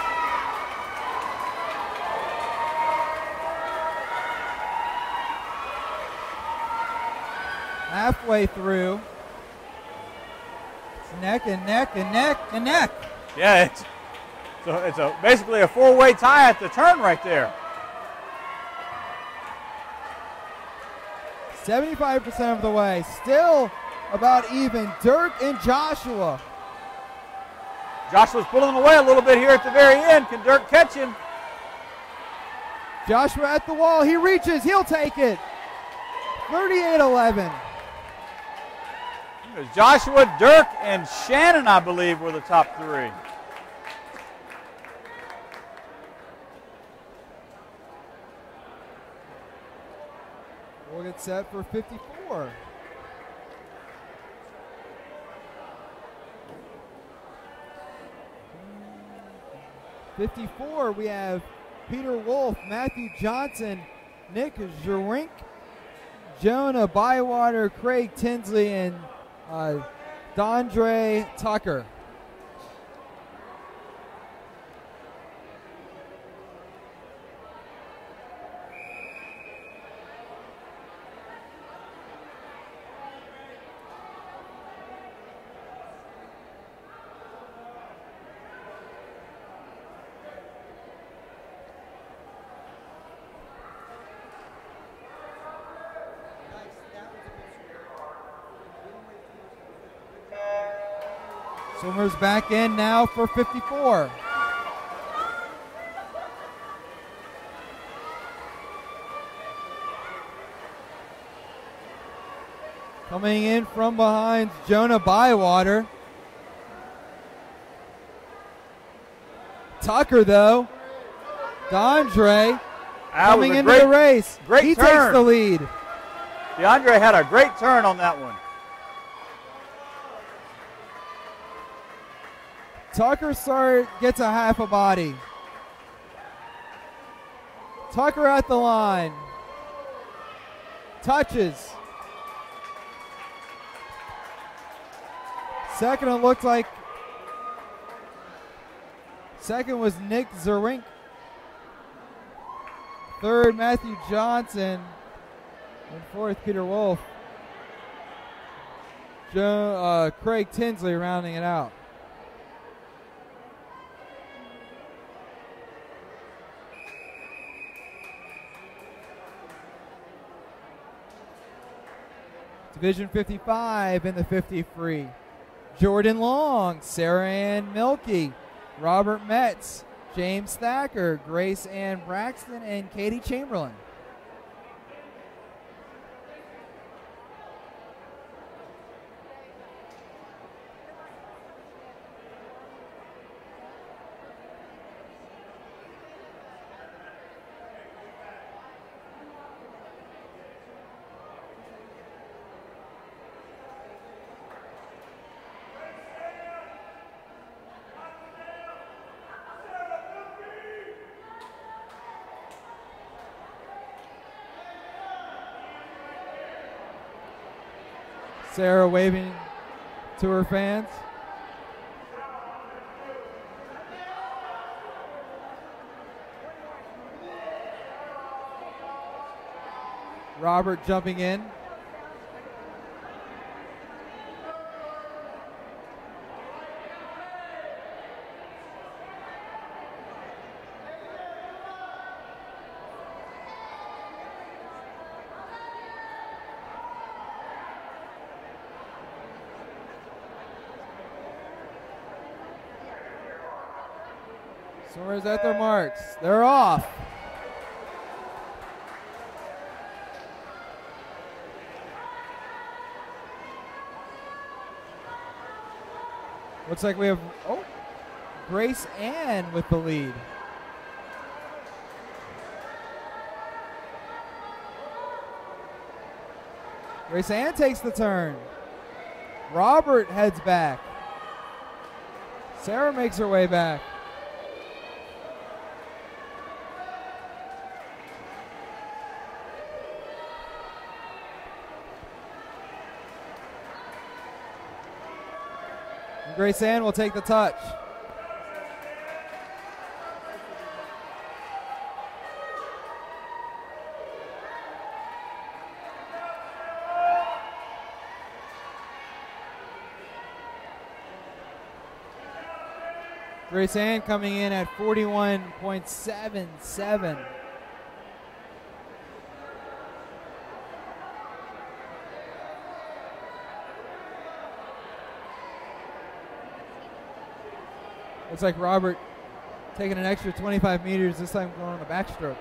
Speaker 1: Halfway through, it's neck and neck and neck and neck.
Speaker 2: Yeah, it's basically a four-way tie at the turn right there.
Speaker 1: 75% of the way, still about even. Dirk and Joshua.
Speaker 2: Joshua's pulling away a little bit here at the very end. Can Dirk catch him?
Speaker 1: Joshua at the wall. He reaches. He'll take it. 38-11.
Speaker 2: It was Joshua, Dirk, and Shannon, I believe, were the top three.
Speaker 1: We'll get set for 54. We have Peter Wolf, Matthew Johnson, Nick Zerwink, Jonah Bywater, Craig Tinsley, and Dondre Tucker. Swimmers back in now for 54. Coming in from behind, Jonah Bywater. Tucker, though. Dondre coming into the race. He takes the lead.
Speaker 2: DeAndre had a great turn on that one.
Speaker 1: Tucker gets a half a body. Tucker at the line. Touches. Second, it looked like. Second was Nick Zerwink. Third, Matthew Johnson. And fourth, Peter Wolf. Craig Tinsley rounding it out. Division 55 in the 50 free. Jordan Long, Sarah Ann Milkey, Robert Metz, James Thacker, Grace Ann Braxton, and Katie Chamberlain. Sarah waving to her fans. Robert jumping in. Swimmers at their marks. They're off. Looks like we have, Grace Ann with the lead. Grace Ann takes the turn. Robert heads back. Sarah makes her way back. And Grace Ann will take the touch. Grace Ann coming in at 41.77. Looks like Robert taking an extra 25 meters, this time going on the backstroke.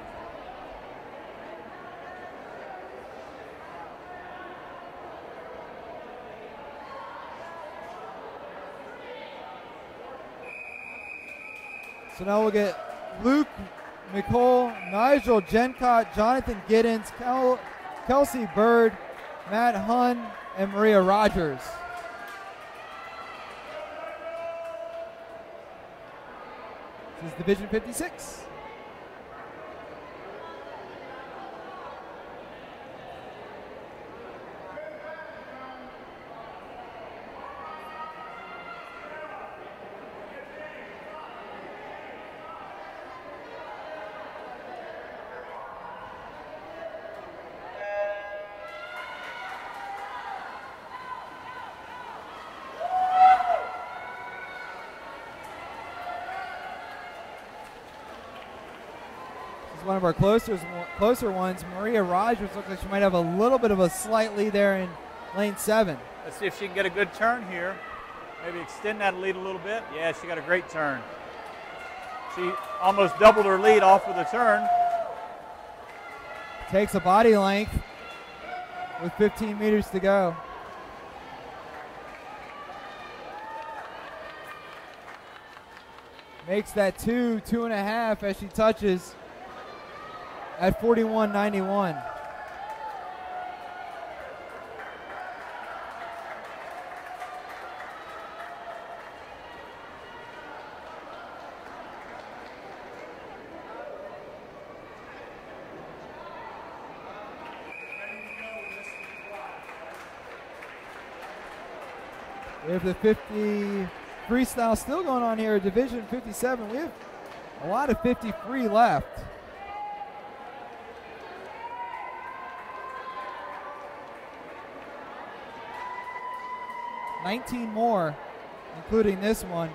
Speaker 1: So now we'll get Luke, Nicole, Nigel Gencott, Jonathan Giddens, Kelsey Bird, Matt Hunn, and Maria Rogers. This is Division 56. One of our closer ones. Maria Rogers looks like she might have a little bit of a slight lead there in lane 7.
Speaker 2: Let's see if she can get a good turn here. Maybe extend that lead a little bit. Yeah, she got a great turn. She almost doubled her lead off with a turn.
Speaker 1: Takes a body length with 15 meters to go. Makes that 2.5 as she touches at 41.91. We have the 50 freestyle still going on here, Division 57. We have a lot of 50 free left. $19 more, including this one.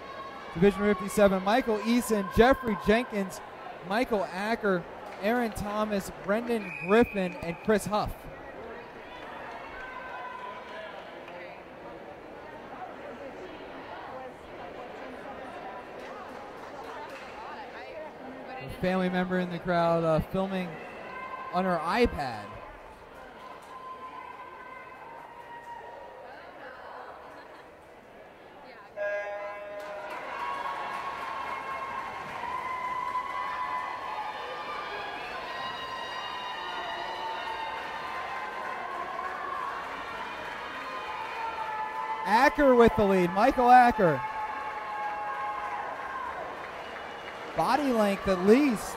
Speaker 1: Division 57, Michael Eason, Jeffrey Jenkins, Michael Acker, Aaron Thomas, Brendan Griffin, and Chris Huff. A family member in the crowd filming on her iPad. Acker with the lead, Michael Acker. Body length at least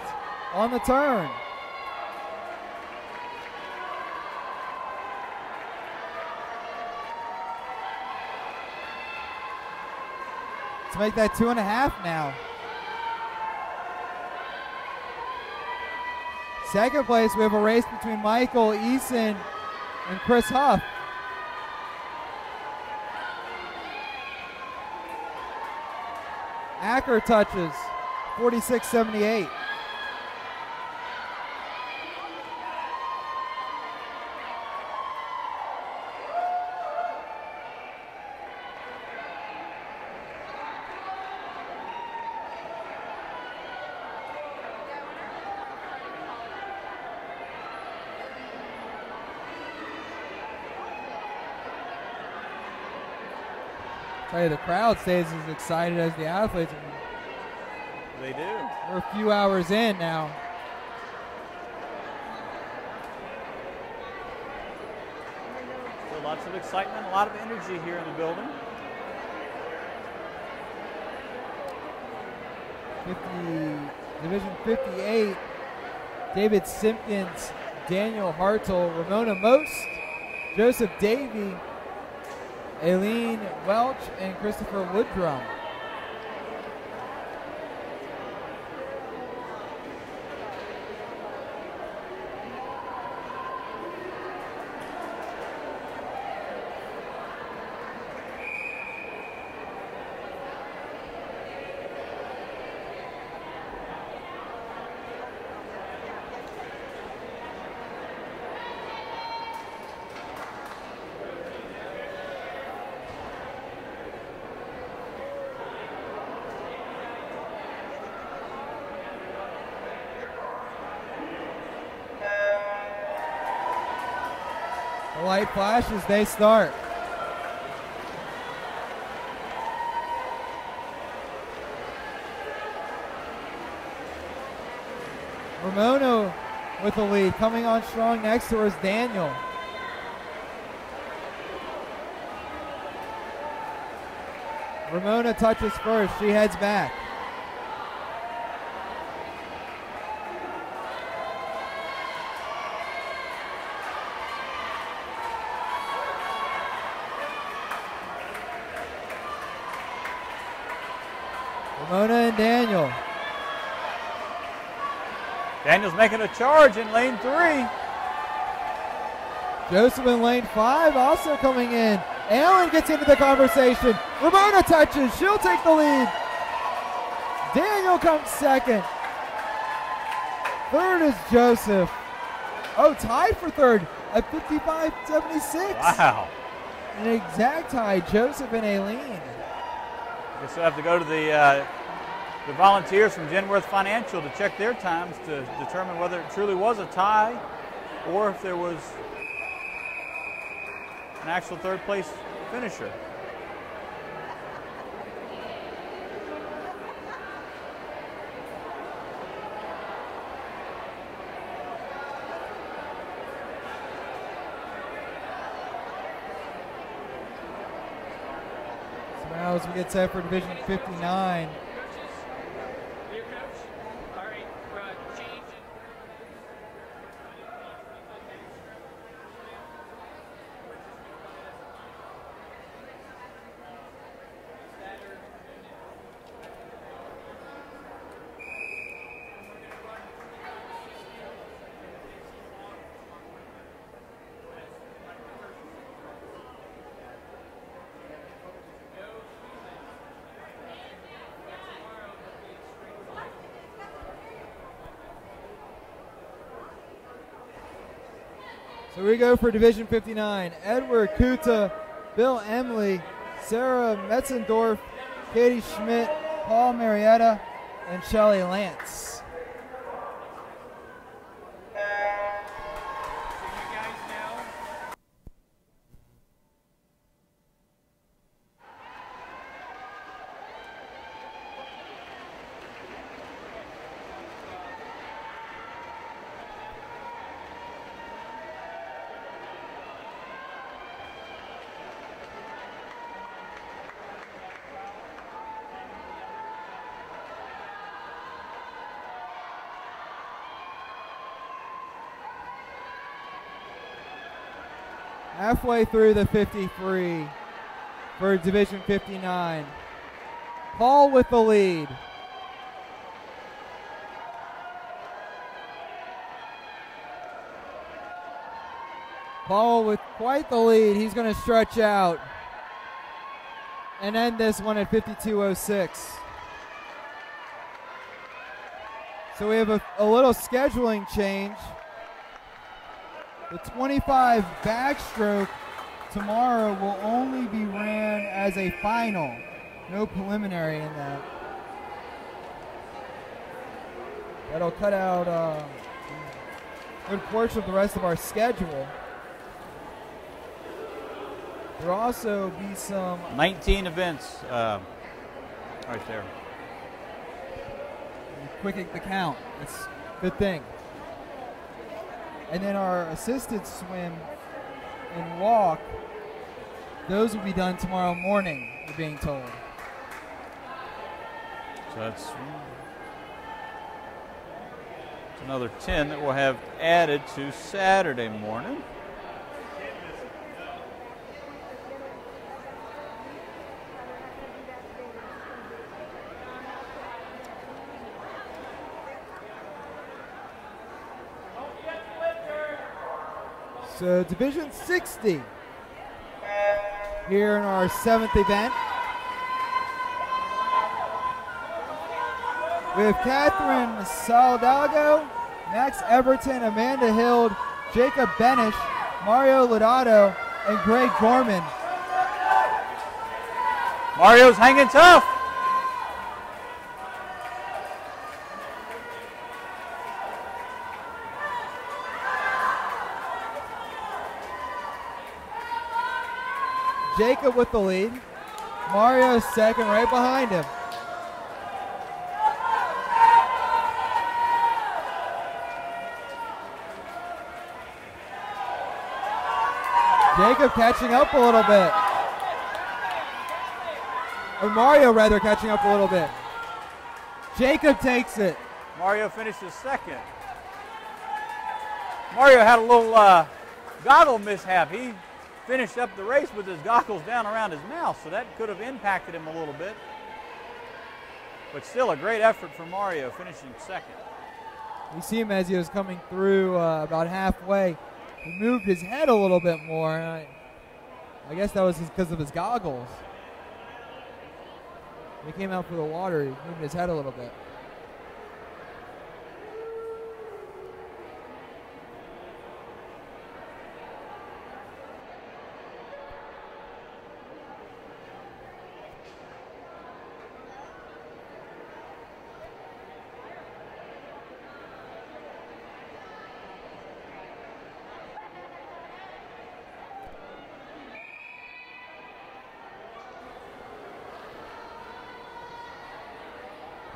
Speaker 1: on the turn. To make that 2.5 now. Second place, we have a race between Michael Eason and Chris Huff. Acker touches 46.78. tell you, the crowd stays as excited as the athletes.
Speaker 2: They do.
Speaker 1: We're a few hours in now.
Speaker 2: So lots of excitement, a lot of energy here in the building.
Speaker 1: 50, Division 58, David Simpkins, Daniel Hartle, Ramona Most, Joseph Davey, Aileen Welch, and Christopher Woodrum. The light flashes, they start. Ramona with the lead. Coming on strong next to her is Daniel. Ramona touches first. She heads back. Ramona and Daniel.
Speaker 2: Daniel's making a charge in lane 3.
Speaker 1: Joseph in lane 5 also coming in. Allen gets into the conversation. Ramona touches. She'll take the lead. Daniel comes second. Third is Joseph. Oh, tied for third at 55.76.
Speaker 2: Wow.
Speaker 1: An exact tie, Joseph and Aileen.
Speaker 2: I guess we'll have to go to the volunteers from Genworth Financial to check their times to determine whether it truly was a tie or if there was an actual third place finisher.
Speaker 1: So now as we get set for Division 59. So we go for Division 59. Edward Kuta, Bill Emily, Sarah Metzendorf, Katie Schmidt, Paul Marietta, and Shelly Lance. Halfway through the 53 for Division 59. Paul with the lead. Paul with quite the lead. He's going to stretch out and end this one at 52.06. So we have a little scheduling change. The 25 backstroke tomorrow will only be ran as a final. No preliminary in that. That'll cut out a good portion of the rest of our schedule. There'll also be some
Speaker 2: 19 events right there.
Speaker 1: quick at the count. That's a good thing. And then our assisted swim and walk, those will be done tomorrow morning, we're being told.
Speaker 2: So that's another 10 that we'll have added to Saturday morning.
Speaker 1: So Division 60 here in our 7th event. We have Catherine Saldalgo, Max Everton, Amanda Hild, Jacob Benish, Mario Lodato, and Greg Gorman.
Speaker 2: Mario's hanging tough.
Speaker 1: Jacob with the lead. Mario second, right behind him. Jacob catching up a little bit. Or Mario rather catching up a little bit. Jacob takes it.
Speaker 2: Mario finishes second. Mario had a little goggle mishap. He finished up the race with his goggles down around his mouth, so that could have impacted him a little bit. But still a great effort for Mario, finishing second.
Speaker 1: You see him as he was coming through about halfway. He moved his head a little bit more. I guess that was because of his goggles. When he came out for the water, he moved his head a little bit.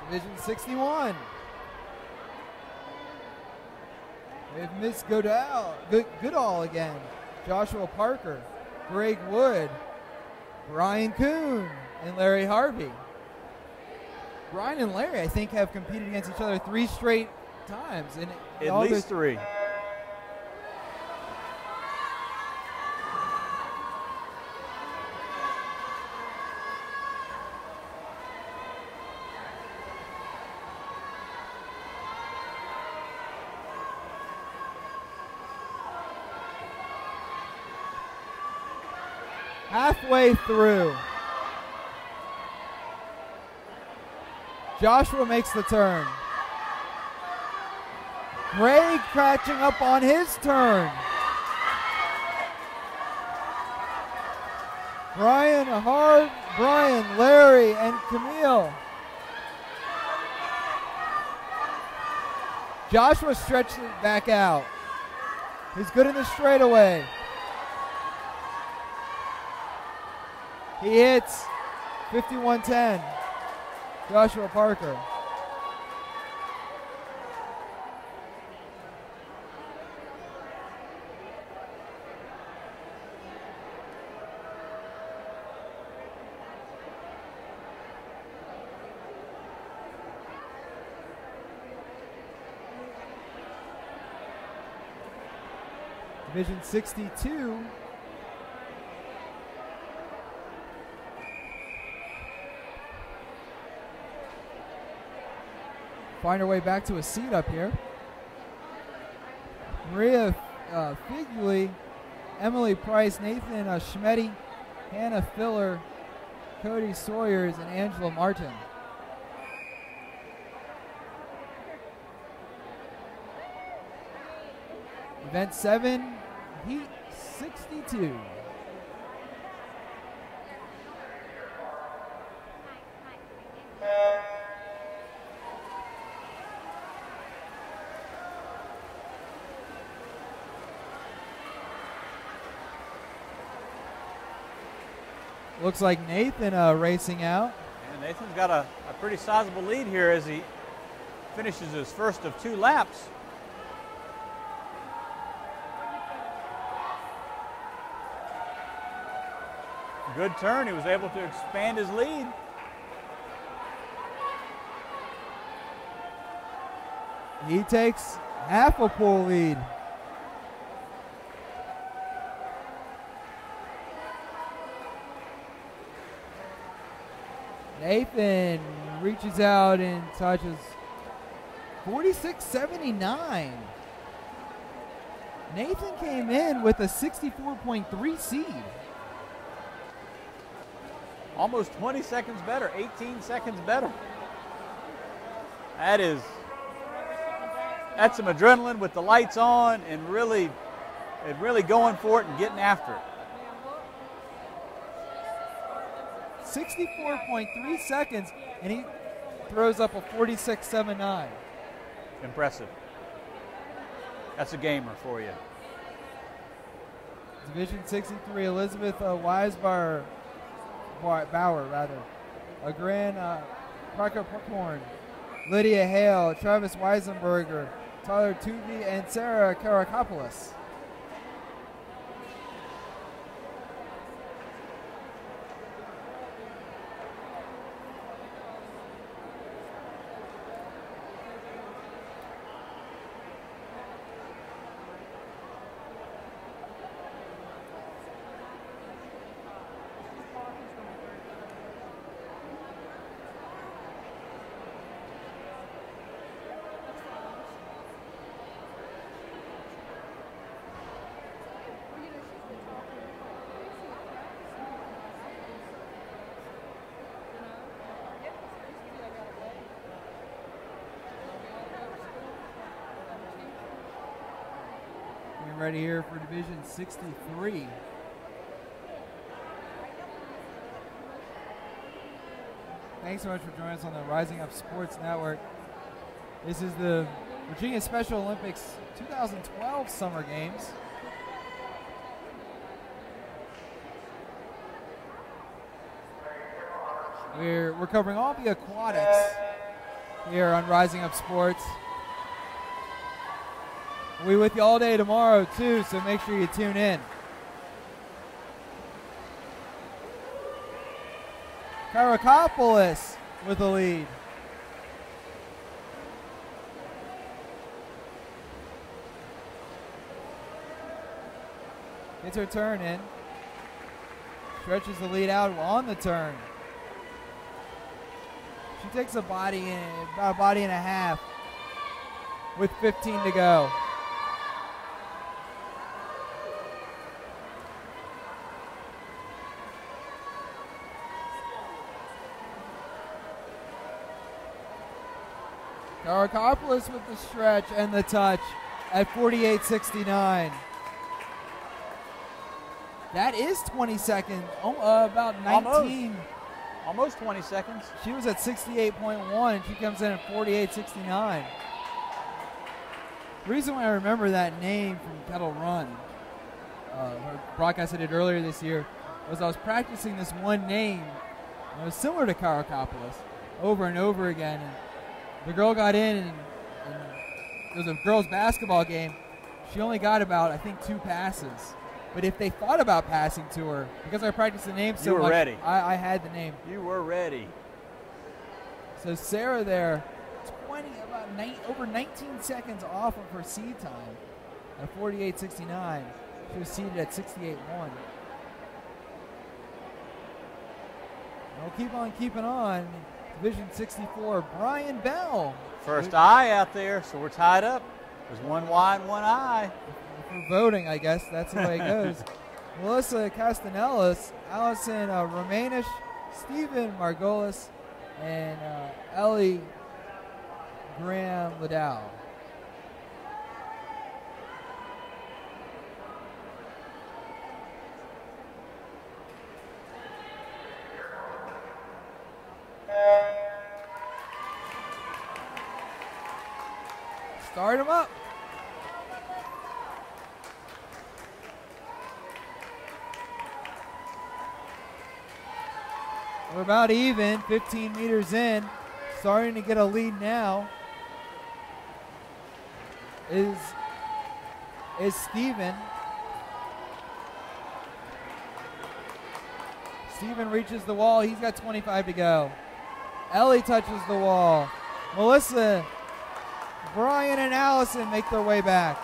Speaker 1: Division 61. We have Miss Goodall again. Joshua Parker, Greg Wood, Brian Kuhn, and Larry Harvey. Brian and Larry, I think, have competed against each other 3 straight times. And
Speaker 2: at least 3.
Speaker 1: Halfway through, Joshua makes the turn. Greg catching up on his turn. Brian, Larry, and Camille. Joshua stretched it back out. He's good in the straightaway. He hits 51-10, Joshua Parker. Division 62. Find her way back to a seat up here. Maria Figuli, Emily Price, Nathan Schmeddy, Hannah Filler, Cody Sawyers, and Angela Martin. Event 7, Heat 62. Looks like Nathan racing out.
Speaker 2: And Nathan's got a pretty sizable lead here as he finishes his first of 2 laps. Good turn. He was able to expand his lead.
Speaker 1: He takes half a pole lead. Nathan reaches out and touches 46.79. Nathan came in with a 64.3 seed.
Speaker 2: Almost 20 seconds better, 18 seconds better. That's some adrenaline with the lights on and really going for it and getting after it.
Speaker 1: 64.3 seconds, and he throws up a 46.79.
Speaker 2: Impressive. That's a gamer for you.
Speaker 1: Division 63, Elizabeth Bauer, a Grand Parker Puckhorn, Lydia Hale, Travis Weisenberger, Tyler Tuvey, and Sarah Karakopoulos. Ready here for Division 63. Thanks so much for joining us on the Rising Up Sports Network. This is the Virginia Special Olympics 2012 Summer Games. We're covering all the aquatics here on Rising Up Sports. We'll be with you all day tomorrow, too, so make sure you tune in. Karakopoulos with the lead. Gets her turn in. Stretches the lead out on the turn. She takes about a body and a half with 15 to go. Karakopoulos with the stretch and the touch at 48.69. That is 20 seconds, about 19.
Speaker 2: Almost 20 seconds.
Speaker 1: She was at 68.1 and she comes in at 48.69. The reason why I remember that name from Kettle Run, a broadcast I did earlier this year, was I was practicing this one name. It was similar to Karakopoulos over and over again. And the girl got in, and it was a girls' basketball game. She only got about, I think, 2 passes. But if they thought about passing to her, because I practiced the name so much,
Speaker 2: you were ready.
Speaker 1: I had the name.
Speaker 2: You were ready.
Speaker 1: So Sarah there, over 19 seconds off of her seed time at 48.69. She was seeded at 68.1. We'll keep on keeping on. Division 64, Brian Bell.
Speaker 2: First eye out there, so we're tied up. There's one Y and one I.
Speaker 1: For voting, I guess that's the way it goes. Melissa Castanelis, Allison Romanish, Stephen Margolis, and Ellie Graham Liddell. Start him up. We're about even, 15 meters in. Starting to get a lead now is Steven. Steven reaches the wall. He's got 25 to go. Ellie touches the wall. Melissa, Brian, and Allison make their way back.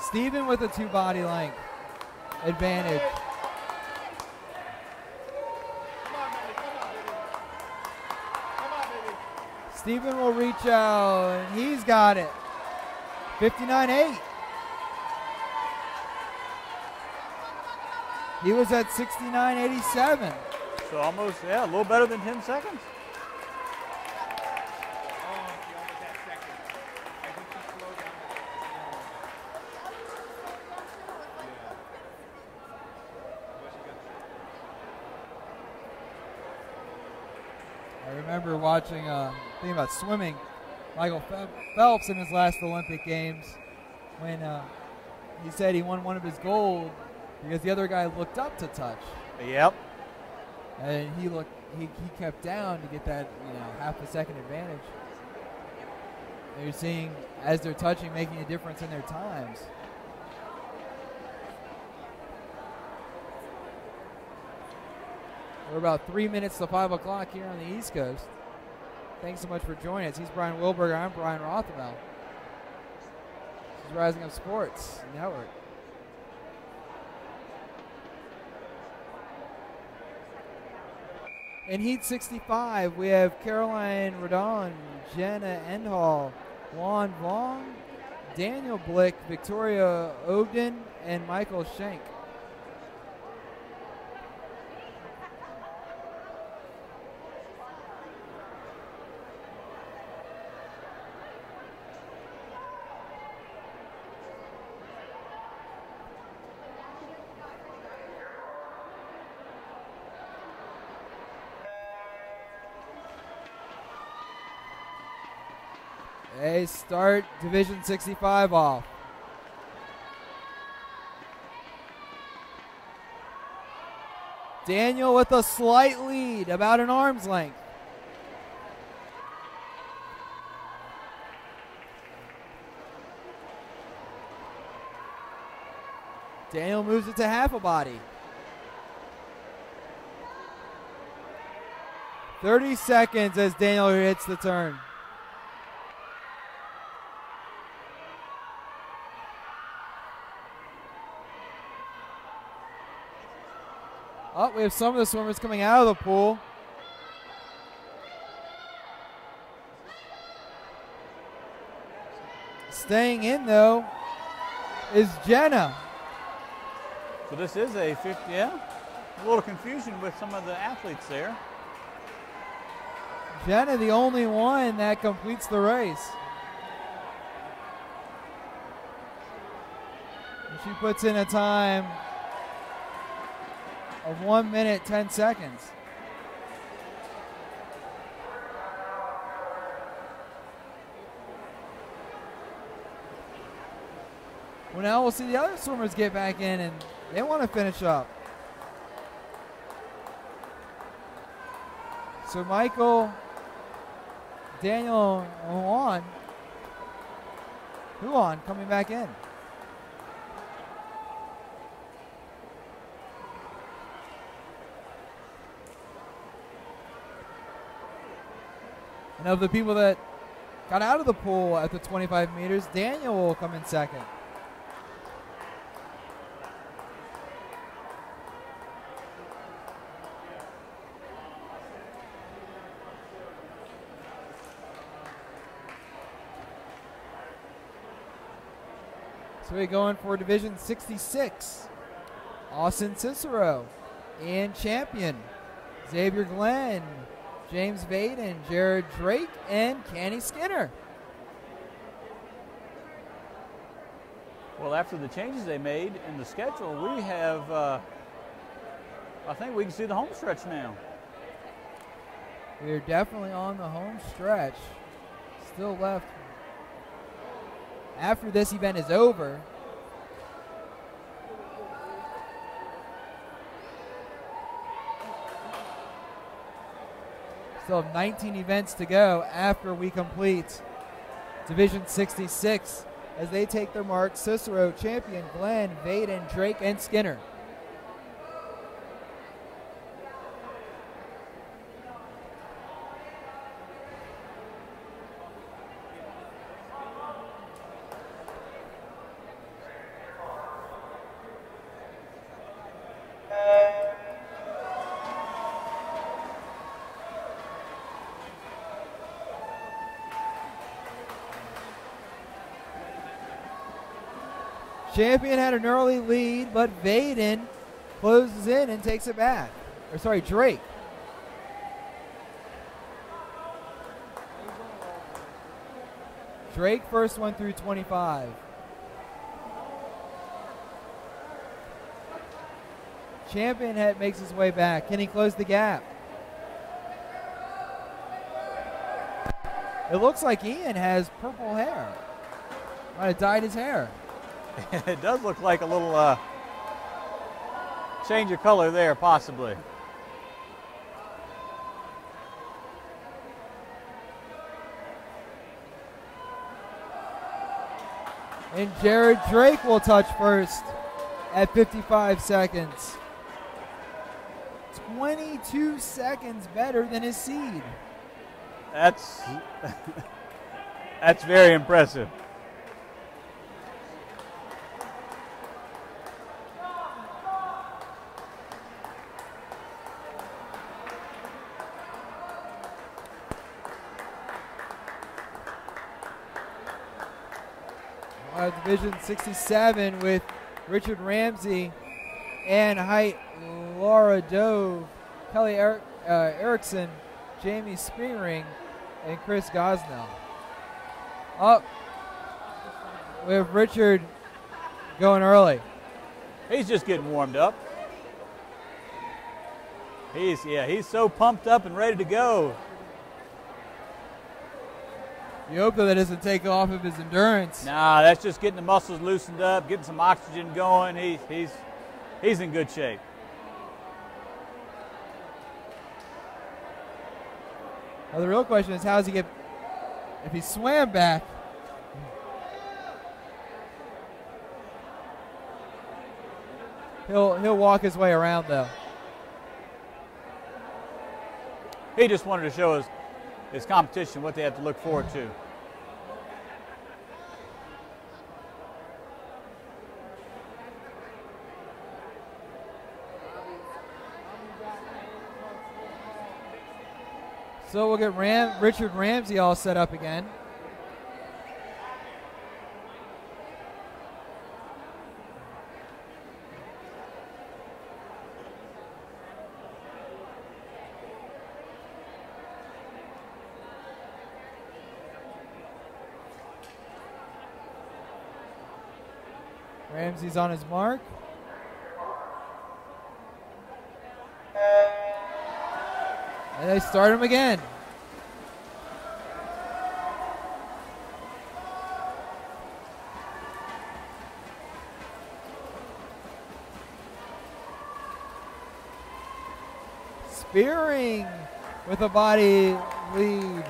Speaker 1: Steven with a 2 body length advantage. Steven will reach out, and he's got it. 59.8. He was at 69.87.
Speaker 2: So almost, yeah, a little better than 10 seconds.
Speaker 1: I remember watching thing about swimming, Michael Phelps in his last Olympic Games, when he said he won one of his gold because the other guy looked up to touch.
Speaker 2: Yep.
Speaker 1: And he kept down to get that half a second advantage. They're seeing as they're touching, making a difference in their times. We're about 3 minutes to 5 o'clock here on the East Coast. Thanks so much for joining us. He's Brian Wilberger. I'm Brian Rothwell. This is Rising Up Sports Network. In Heat 65, we have Caroline Rodon, Jenna Endhall, Juan Vong, Daniel Blick, Victoria Ogden, and Michael Schenk. They start Division 65 off. Daniel with a slight lead, about an arm's length. Daniel moves it to half a body. 30 seconds as Daniel hits the turn. Oh, we have some of the swimmers coming out of the pool. Staying in, though, is Jenna.
Speaker 2: So this is a 50, yeah. A little confusion with some of the athletes there.
Speaker 1: Jenna, the only one that completes the race. And she puts in a time of 1 minute, 10 seconds. Well, now we'll see the other swimmers get back in, and they want to finish up. So Michael, Daniel, and Huan coming back in. And of the people that got out of the pool at the 25 meters, Daniel will come in second. So we're going for Division 66. Austin Cicero and champion Xavier Glenn, James Vaden, Jared Drake, and Kenny Skinner.
Speaker 2: Well, after the changes they made in the schedule, we have, I think we can see the home stretch now.
Speaker 1: We're definitely on the home stretch. Still left after this event is over, still have 19 events to go after we complete Division 66 as they take their mark. Cicero, Champion, Glenn, Vaden, Drake, and Skinner. Champion had an early lead, but Vaden closes in and takes it back. Or sorry, Drake. Drake first one through 25. Champion makes his way back. Can he close the gap? It looks like Ian has purple hair. Might have dyed his hair.
Speaker 2: It does look like a little change of color there, possibly.
Speaker 1: And Jared Drake will touch first at 55 seconds. 22 seconds better than his seed.
Speaker 2: That's that's very impressive.
Speaker 1: Division 67 with Richard Ramsey and Height, Laura Dove, Kelly Erickson, Jamie Spearing, and Chris Gosnell. Up with Richard going early.
Speaker 2: He's just getting warmed up. He's so pumped up and ready to go.
Speaker 1: You hope that doesn't take off of his endurance.
Speaker 2: Nah, that's just getting the muscles loosened up, getting some oxygen going. He's in good shape.
Speaker 1: Now the real question is, how does he get? If he swam back, he'll walk his way around though.
Speaker 2: He just wanted to show his competition what they have to look forward to.
Speaker 1: So we'll get Richard Ramsey all set up again. Ramsey's on his mark. And they start him again. Spearing with a body lead,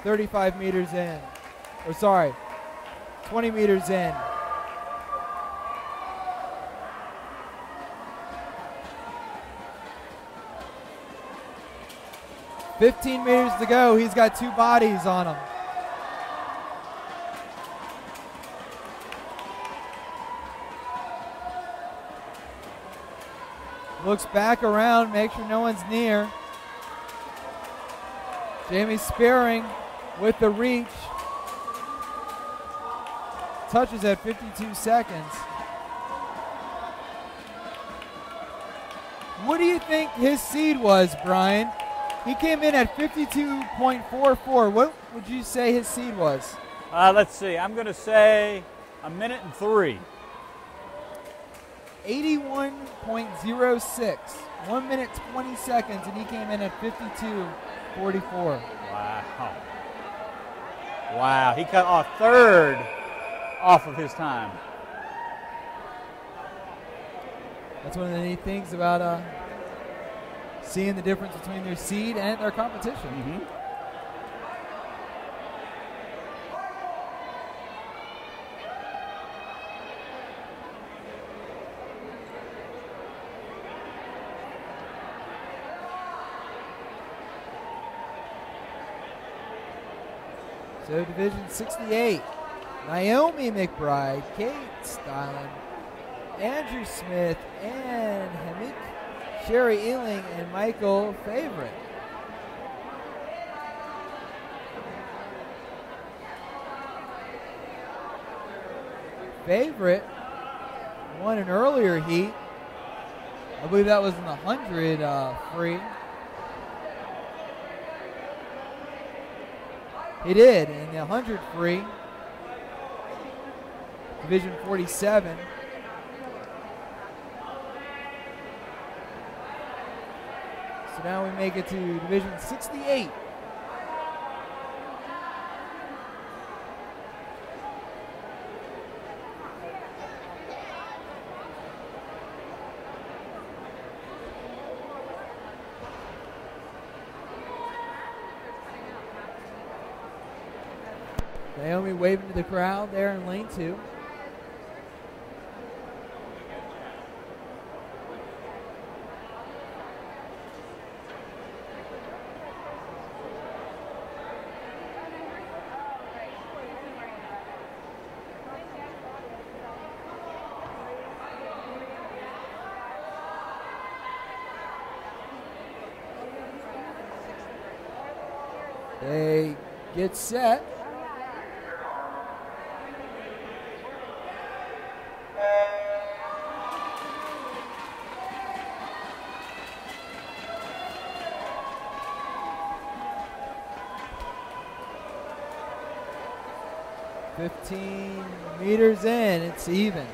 Speaker 1: 35 meters in. Or sorry, 20 meters in. $15 meters to go. He's got two bodies on him. Looks back around, makes sure no one's near. Jamie Spearing with the reach. Touches at 52 seconds. What do you think his seed was, Brian? He came in at 52.44. What would you say his seed was?
Speaker 2: Let's see. I'm going to say a minute and 3.
Speaker 1: 81.06. 1 minute 20 seconds, and he came in at 52.44.
Speaker 2: Wow. Wow. He cut off third off of his time.
Speaker 1: That's one of the neat things about seeing the difference between their seed and their competition.
Speaker 2: Mm-hmm.
Speaker 1: So Division 68, Naomi McBride, Kate Stylen, Andrew Smith, and Hamik, Sherry Ealing, and Michael Favorite. Favorite won an earlier heat. I believe that was in the 100 free. He did in the 100 free. Division 47. So now we make it to Division 68. Naomi waving to the crowd there in lane 2. They get set. Meters in, it's even.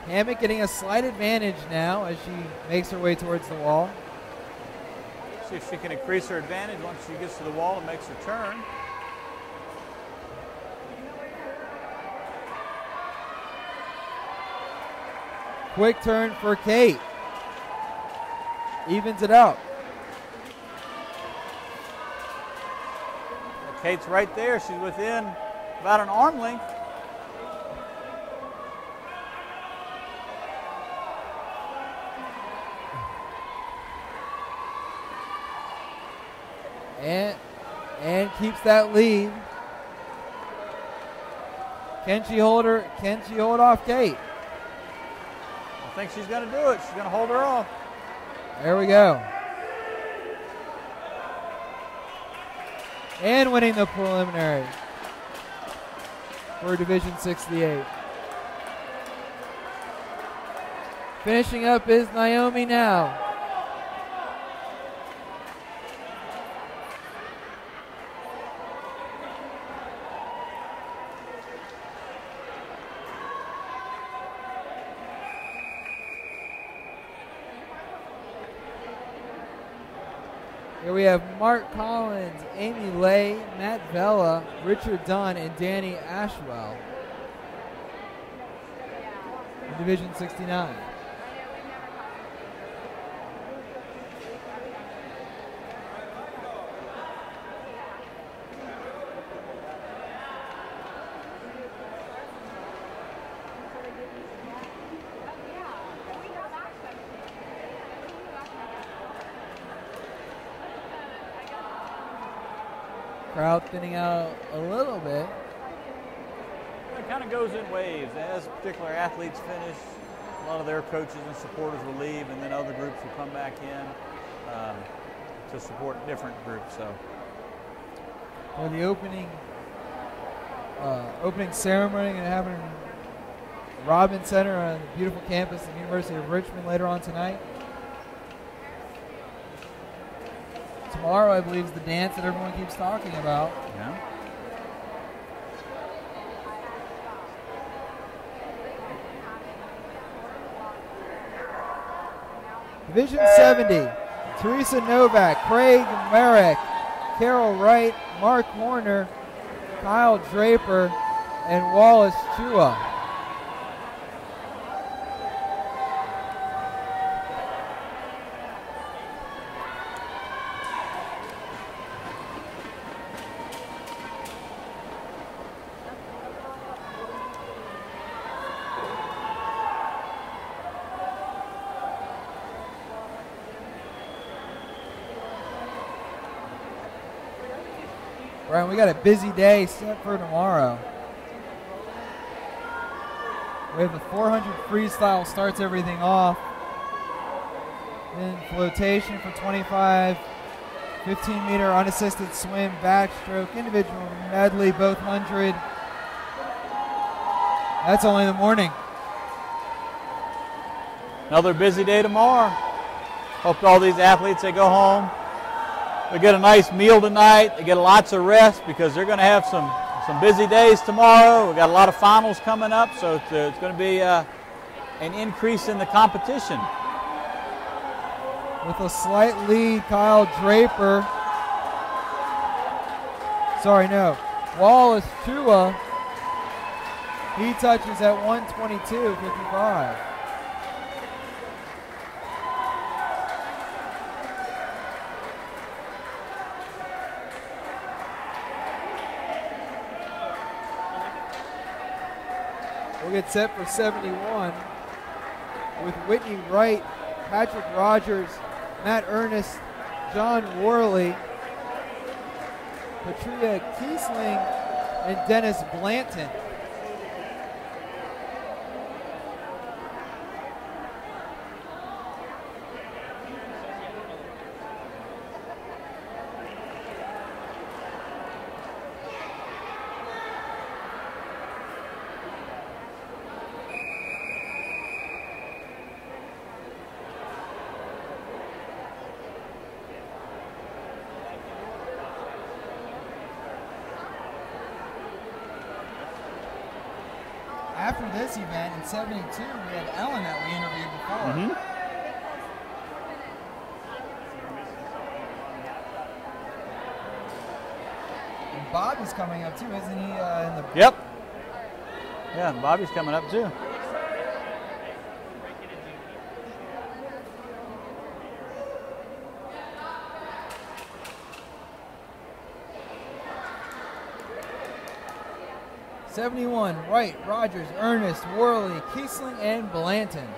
Speaker 1: Hammock getting a slight advantage now as she makes her way towards the wall.
Speaker 2: See if she can increase her advantage once she gets to the wall and makes her turn.
Speaker 1: Quick turn for Kate. Evens it out.
Speaker 2: Kate's right there. She's within about an arm length.
Speaker 1: And keeps that lead. Can she hold her? Can she hold off Kate?
Speaker 2: I think she's going to do it. She's going to hold her off.
Speaker 1: There we go. And winning the preliminary for Division 68. Finishing up is Naomi now. Here we have Mark Collins, Amy Lay, Matt Vella, Richard Dunn, and Danny Ashwell in Division 69. Crowd thinning out a little bit.
Speaker 2: It kind of goes in waves. As particular athletes finish, a lot of their coaches and supporters will leave, and then other groups will come back in to support different groups. So,
Speaker 1: for the opening ceremony and having Robin Center on the beautiful campus of the University of Richmond later on tonight. Tomorrow, I believe, is the dance that everyone keeps talking about.
Speaker 2: Yeah.
Speaker 1: Division 70, Teresa Novak, Craig Merrick, Carol Wright, Mark Horner, Kyle Draper, and Wallace Chua. Brian, we got a busy day set for tomorrow. We have the 400 freestyle starts everything off. Then flotation for 25, 15-meter unassisted swim, backstroke, individual medley, both 100. That's only the morning.
Speaker 2: Another busy day tomorrow. Hope all these athletes, they go home. They get a nice meal tonight. They get lots of rest because they're going to have some busy days tomorrow. We've got a lot of finals coming up, so it's going to be an increase in the competition.
Speaker 1: With a slight lead, Kyle Draper. Sorry, no. Wallace Chua. He touches at 122.55. We'll get set for 71 with Whitney Wright, Patrick Rogers, Matt Ernest, John Worley, Patria Kiesling, and Dennis Blanton. After this event in 72, we had Ellen that we interviewed before. And Bobby's coming up too, isn't he? In the
Speaker 2: Yep. Yeah, Bobby's coming up too.
Speaker 1: '71, Wright, Rogers, Ernest, Worley, Kiesling, and Blanton.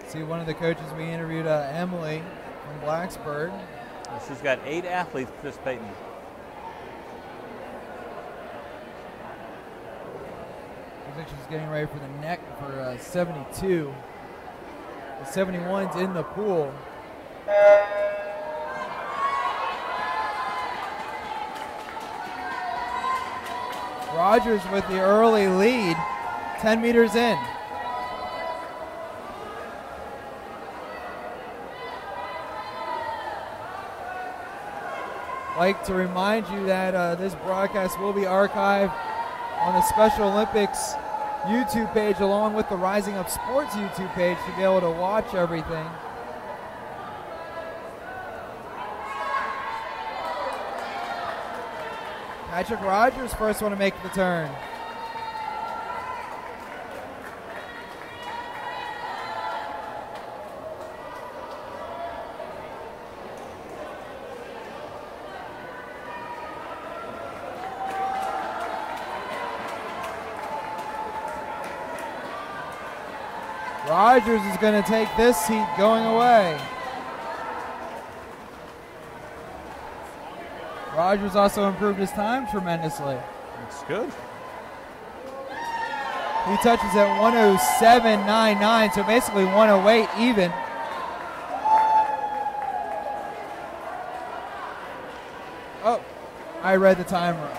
Speaker 1: See one of the coaches we interviewed, Emily from Blacksburg.
Speaker 2: She's got 8 athletes participating.
Speaker 1: Looks like she's getting ready for the neck for 72. The 71's in the pool. Rogers with the early lead, 10 meters in. Like to remind you that this broadcast will be archived on the Special Olympics YouTube page along with the Rising Up Sports YouTube page to be able to watch everything. Patrick Rogers first one to make the turn. Rogers is going to take this heat going away. Rogers also improved his time tremendously.
Speaker 2: That's good.
Speaker 1: He touches at 107.99, so basically 108 even. I read the time wrong.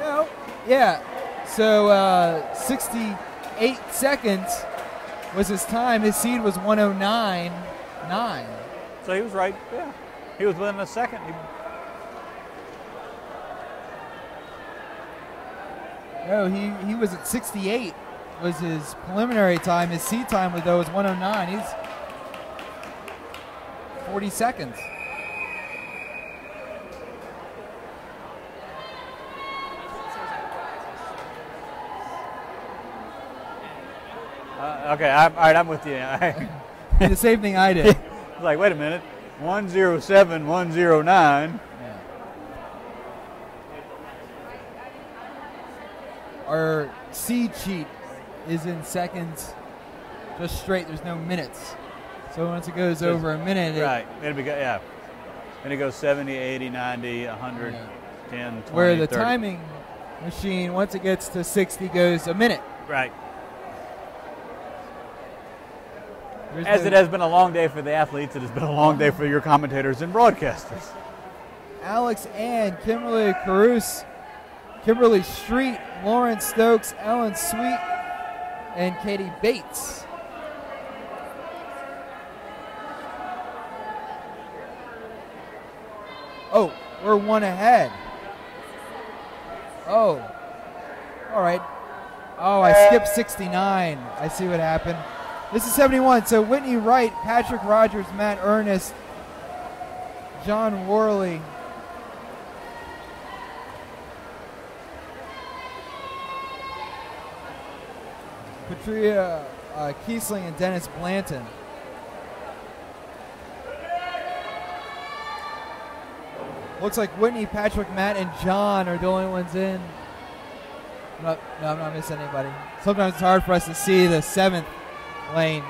Speaker 1: No, yeah. So 68 seconds was his time. His seed was 109.9.
Speaker 2: So he was right. Yeah, he was within a second.
Speaker 1: No, he was at 68. Was his preliminary time. His seed time was 109. He's 40 seconds.
Speaker 2: Okay, all right, I'm with you.
Speaker 1: The same thing I did.
Speaker 2: It's like, wait a minute, 107, 109.
Speaker 1: Yeah. Our seed sheet is in seconds, just straight. There's no minutes. So once it goes over a minute,
Speaker 2: right? It'll be yeah. Then it goes 70, 80, 90, 100,
Speaker 1: yeah.
Speaker 2: 10, 20,
Speaker 1: where the
Speaker 2: 30.
Speaker 1: timing machine, once it gets to 60, goes a minute.
Speaker 2: Right. As it has been a long day for the athletes, it has been a long day for your commentators and broadcasters.
Speaker 1: Alex Ann, Kimberly Caruso, Kimberly Street, Lauren Stokes, Ellen Sweet, and Katie Bates. Oh, we're one ahead. Oh, all right. Oh, I skipped 69. I see what happened. This is 71. So Whitney Wright, Patrick Rogers, Matt Ernest, John Worley, Patria Kiesling, and Dennis Blanton. Looks like Whitney, Patrick, Matt, and John are the only ones in. No, I'm not missing anybody. Sometimes it's hard for us to see the 7th lane.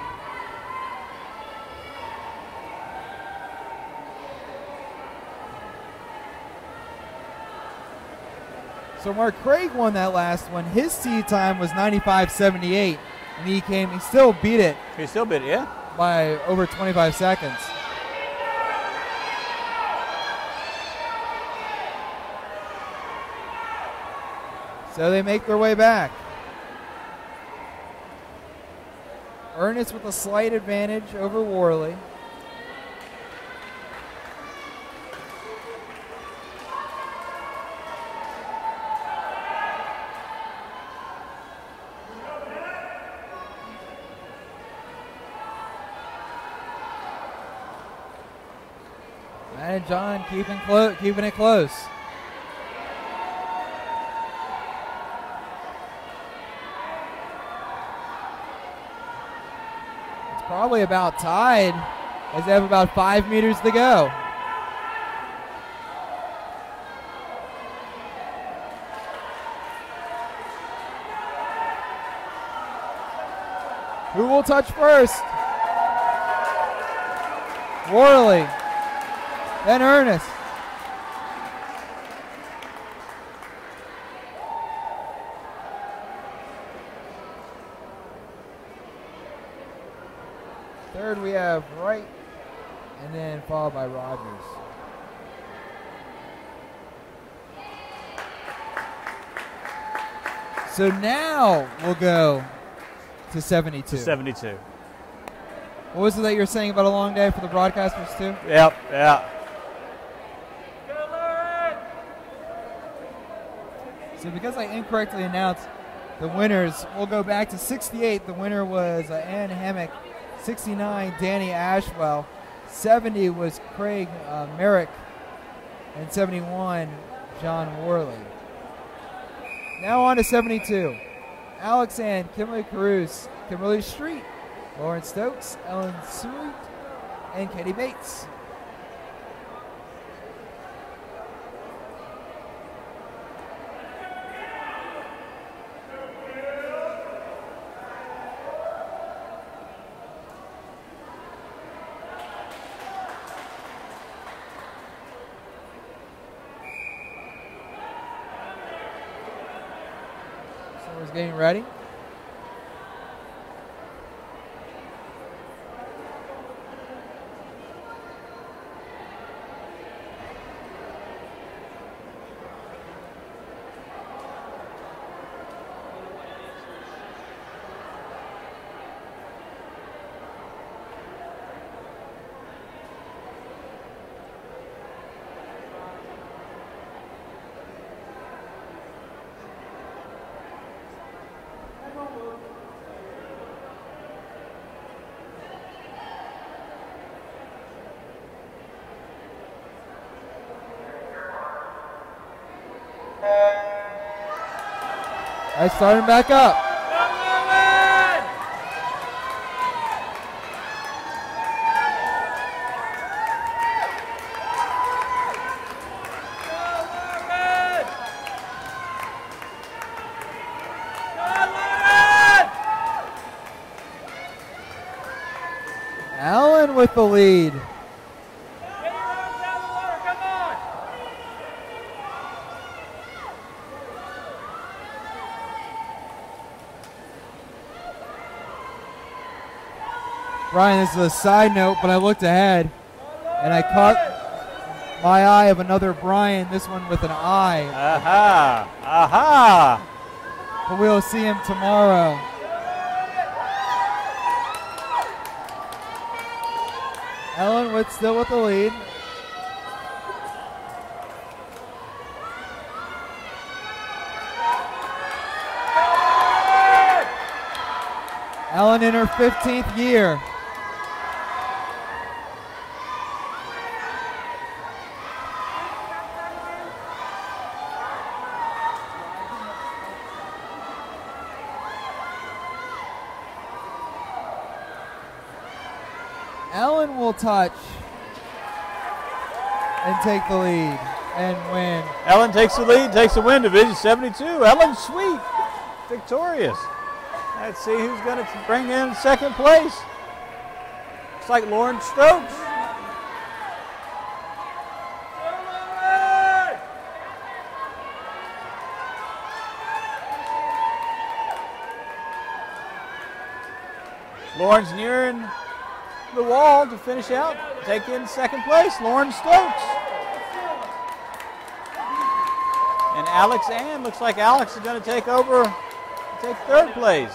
Speaker 1: So Mark Craig won that last one. His seed time was 95.78, and he still beat it.
Speaker 2: He still beat it, yeah.
Speaker 1: By over 25 seconds. So they make their way back. Ernest with a slight advantage over Worley. Matt and John keeping it close. Probably about tied as they have about 5 meters to go. Who will touch first? Worley, then Ernest. Third we have Wright, and then followed by Rogers. So now we'll go to 72.
Speaker 2: 72.
Speaker 1: What was it that you were saying about a long day for the broadcasters too?
Speaker 2: Yep, yeah.
Speaker 1: So because I incorrectly announced the winners, we'll go back to 68. The winner was Ann Hammock. 69, Danny Ashwell. 70 was Craig Merrick. And 71, John Worley. Now on to 72. Alex Ann, Kimberly Caruso, Kimberly Street, Lauren Stokes, Ellen Sweet, and Katie Bates. Getting ready. I start him back up. Allen with the lead. Brian, this is a side note, but I looked ahead and I caught my eye of another Brian, this one with an I.
Speaker 2: Aha! Aha!
Speaker 1: But we'll see him tomorrow. Ellen still with the lead. Ellen in her 15th year. Ellen will touch and take the lead and win.
Speaker 2: Ellen takes the lead, takes the win, Division 72. Ellen Sweet, victorious. Let's see who's going to bring in second place. Looks like Lauren Stokes. Lauren's nearing the wall to finish out, take in second place, Lauren Stokes. And Alex Ann, looks like Alex is going to take over, take third place.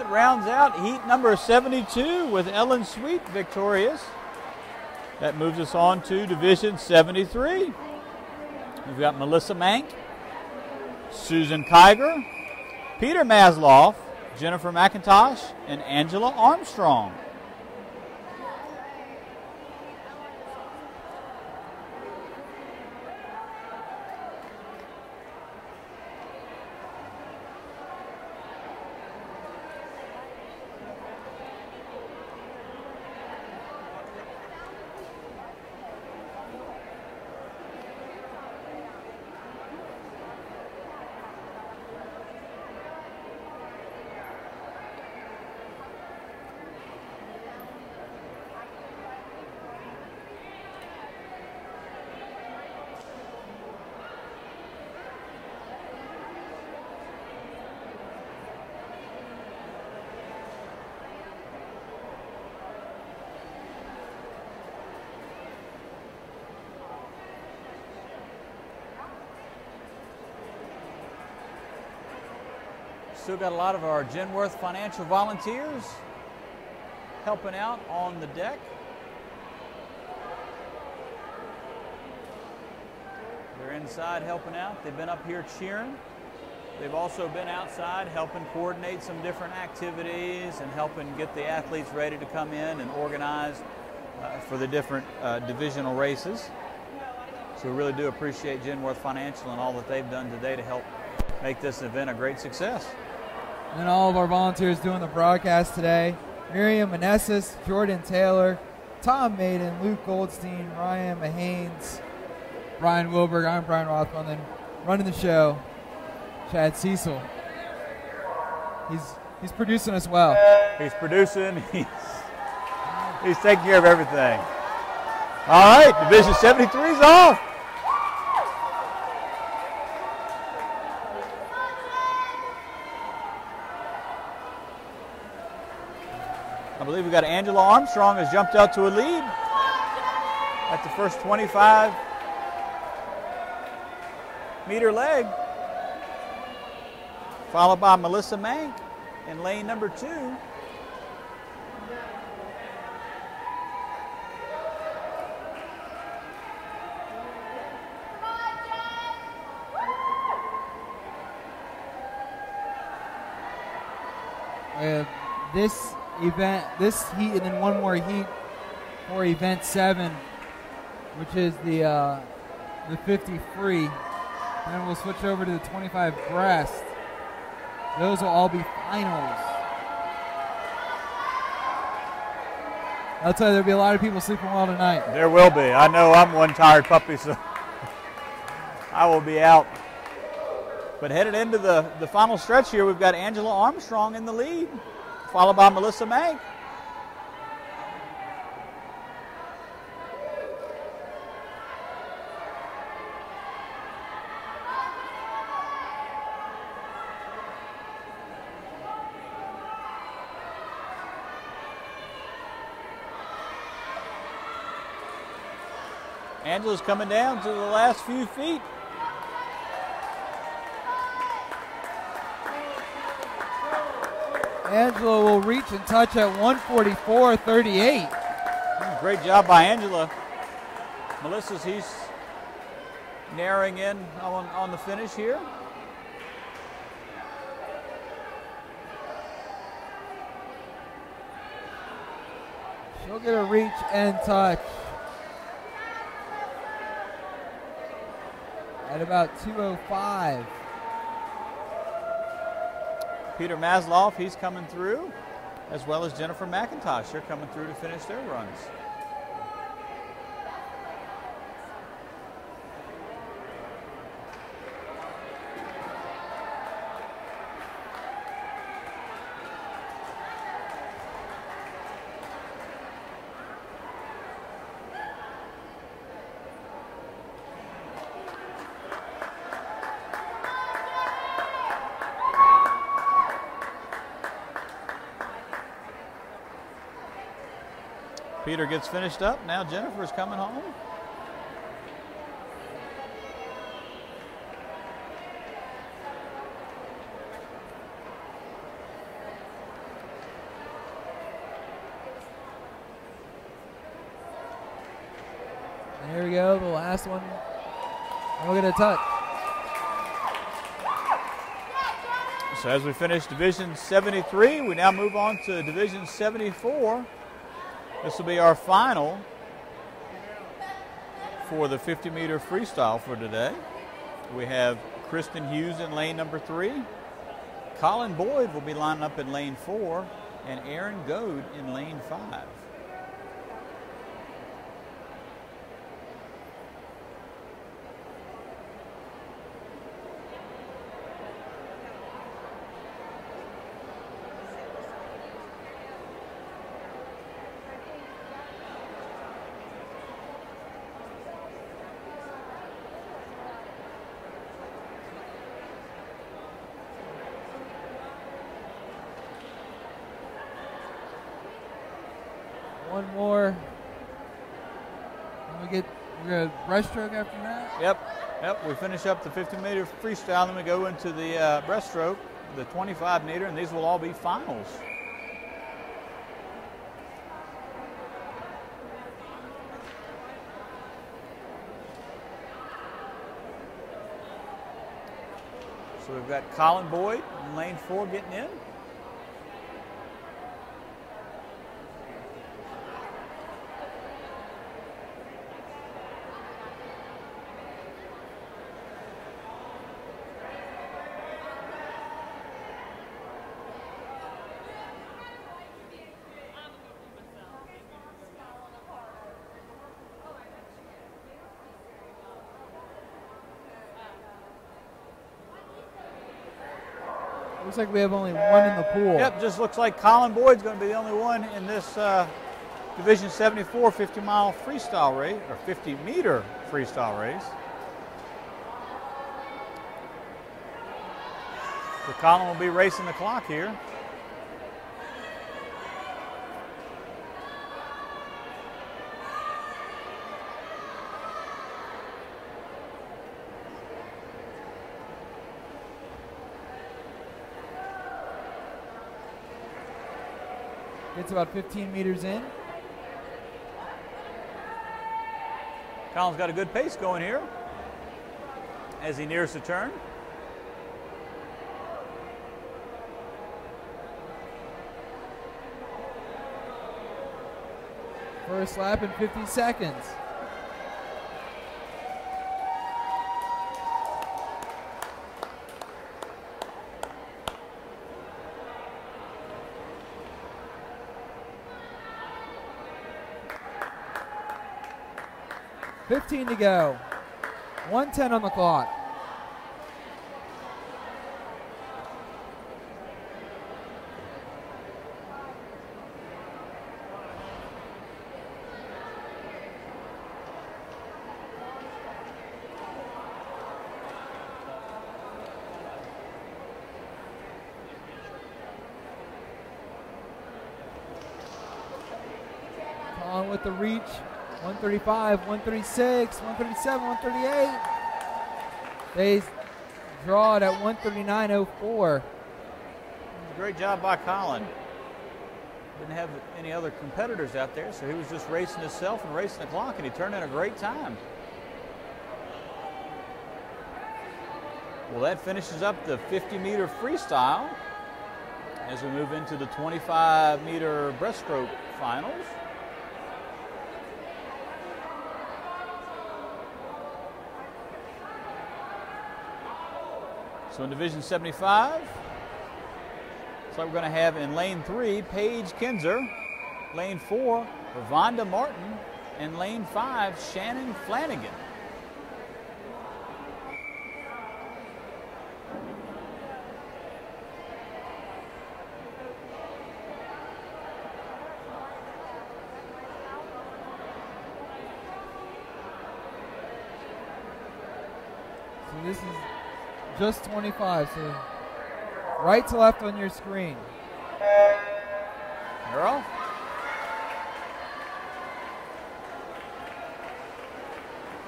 Speaker 2: Rounds out heat number 72 with Ellen Sweet victorious. That moves us on to Division 73. We've got Melissa Mank, Susan Kiger, Peter Masloff, Jennifer McIntosh, and Angela Armstrong. Still got a lot of our Genworth financial volunteers helping out on the deck. They're inside helping out. They've been up here cheering. They've also been outside helping coordinate some different activities and helping get the athletes ready to come in and organize for the different divisional races. So we really do appreciate Genworth Financial and all that they've done today to help make this event a great success.
Speaker 1: And all of our volunteers doing the broadcast today: Miriam Manessis, Jordan Taylor, Tom Maiden, Luke Goldstein, Ryan Mahanes, Brian Wilberg. I'm Brian Rothman. Then running the show, Chad Cecil. He's producing us well.
Speaker 2: He's producing. He's taking care of everything. All right, Division 73 is off. I believe we got Angela Armstrong has jumped out to a lead at the first 25-meter leg, followed by Melissa Mank in lane number 2.
Speaker 1: This event, this heat, and then one more heat for event 7, which is the 50 free. Then we'll switch over to the 25 breast. Those will all be finals. I'll tell you, there'll be a lot of people sleeping well tonight.
Speaker 2: There will be. I know I'm one tired puppy, so I will be out. But headed into the final stretch here, we've got Angela Armstrong in the lead, followed by Melissa Mank. Angela's coming down to the last few feet.
Speaker 1: Angela will reach and touch at 1:44.38.
Speaker 2: Great job by Angela. Melissa's, he's narrowing in on the finish here.
Speaker 1: She'll get a reach and touch at about 2:05.
Speaker 2: Peter Maslow, he's coming through, as well as Jennifer McIntosh. They're coming through to finish their runs. Peter gets finished up. Now Jennifer's coming home.
Speaker 1: And here we go, the last one. And we'll get a touch.
Speaker 2: So as we finish Division 73, we now move on to Division 74. This will be our final for the 50-meter freestyle for today. We have Kristen Hughes in lane number 3. Colin Boyd will be lining up in lane 4, and Aaron Goad in lane 5.
Speaker 1: One more. And we get breaststroke after that?
Speaker 2: Yep. We finish up the 50-meter freestyle, then we go into the breaststroke, the 25-meter, and these will all be finals. So we've got Colin Boyd in lane 4 getting in.
Speaker 1: Looks like we have only one in the pool.
Speaker 2: Yep, just looks like Colin Boyd's going to be the only one in this Division 74 50-mile freestyle race, or 50-meter freestyle race. So Colin will be racing the clock here.
Speaker 1: Gets about 15 meters in.
Speaker 2: Colin's got a good pace going here as he nears the turn.
Speaker 1: First lap in 50 seconds. $15 to go. 1:10 on the clock. On with the reach. 135, 136, 137, 138. They draw it at 139.04.
Speaker 2: Great job by Colin. Didn't have any other competitors out there, so he was just racing himself and racing the clock, and he turned in a great time. Well, that finishes up the 50-meter freestyle as we move into the 25-meter breaststroke finals. So in Division 75, so we're going to have in lane 3, Paige Kinzer, lane 4, Vonda Martin, and lane 5, Shannon Flanagan.
Speaker 1: So this is just 25, so right to left on your screen.
Speaker 2: They're off.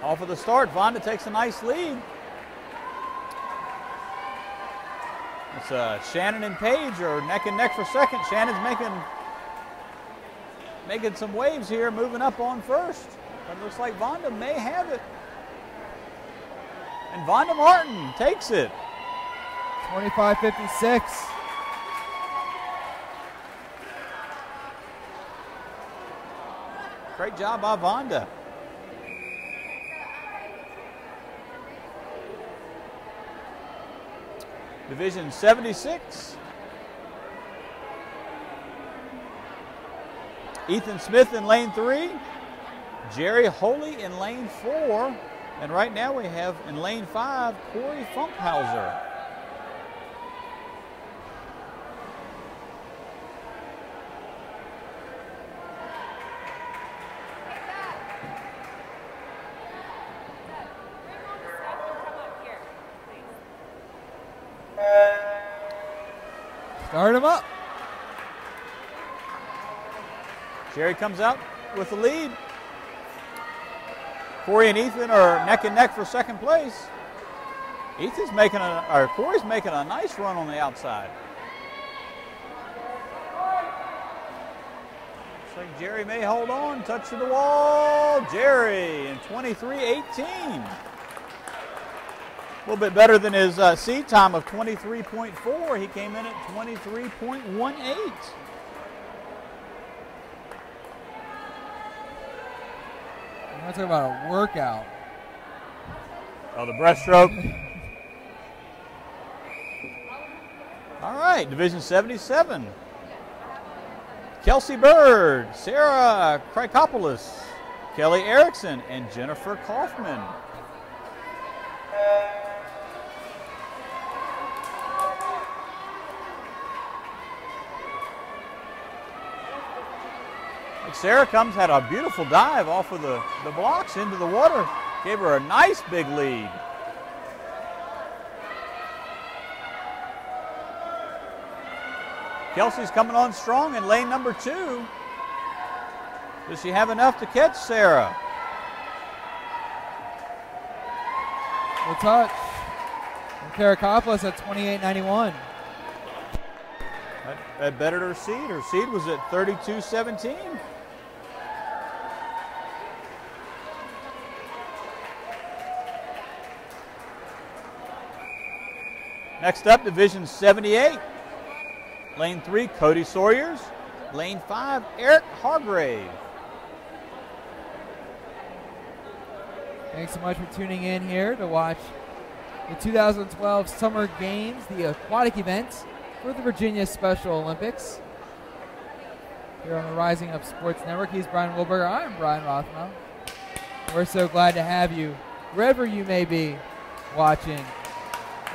Speaker 2: Off of the start, Vonda takes a nice lead. It's Shannon and Paige are neck and neck for second. Shannon's making some waves here, moving up on first. But it looks like Vonda may have it. And Vonda Martin takes it.
Speaker 1: 25.56.
Speaker 2: Great job by Vonda. Division 76. Ethan Smith in lane 3. Jerry Holy in lane 4. And right now we have in lane 5, Corey Funkhauser.
Speaker 1: Start him up.
Speaker 2: Jerry comes out with the lead. Corey and Ethan are neck and neck for second place. Corey's making a nice run on the outside. Looks like Jerry may hold on, touch of the wall. Jerry in 23.18. A little bit better than his seed time of 23.4. He came in at 23.18.
Speaker 1: I'm talking about a workout.
Speaker 2: Oh, the breaststroke. All right, Division 77. Kelsey Bird, Sarah Krikopoulos, Kelly Erickson, and Jennifer Kaufman. Sarah had a beautiful dive off of the blocks into the water. Gave her a nice big lead. Kelsey's coming on strong in lane number 2. Does she have enough to catch Sarah?
Speaker 1: The touch. And Karakopoulos at 28.91.
Speaker 2: That bettered her seed. Her seed was at 32-17. Next up, Division 78. Lane 3, Cody Sawyers. Lane 5, Eric Hargrave.
Speaker 1: Thanks so much for tuning in here to watch the 2012 Summer Games, the aquatic events for the Virginia Special Olympics. Here on the Rising Up Sports Network, he's Brian Wilberger. I'm Brian Rothmel. We're so glad to have you wherever you may be watching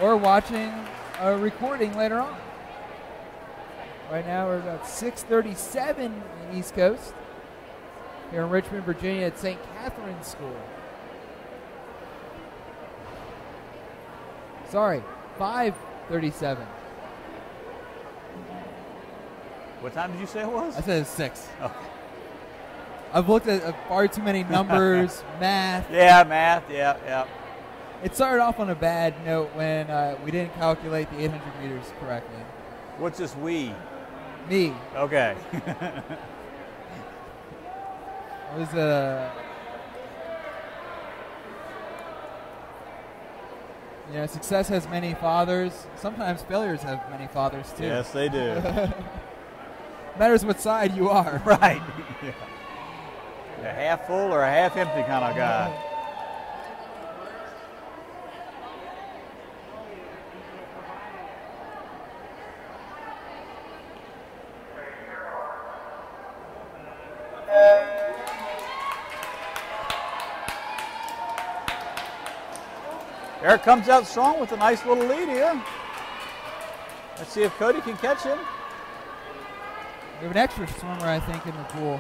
Speaker 1: or watching a recording later on. Right now we're about 6:37 in the East Coast here in Richmond, Virginia at St. Catherine's School. Sorry, 5:37.
Speaker 2: What time did you say it was?
Speaker 1: I said it's 6.
Speaker 2: Okay.
Speaker 1: I've looked at far too many numbers, math.
Speaker 2: Yeah, math, yeah.
Speaker 1: It started off on a bad note when we didn't calculate the 800 meters correctly.
Speaker 2: What's this we?
Speaker 1: Me.
Speaker 2: Okay.
Speaker 1: I was success has many fathers. Sometimes failures have many fathers too.
Speaker 2: Yes, they do.
Speaker 1: Matters what side you are.
Speaker 2: Right. Yeah. A half full or a half empty kind of guy. Eric comes out strong with a nice little lead here. Let's see if Cody can catch him.
Speaker 1: We have an extra swimmer, I think, in the pool.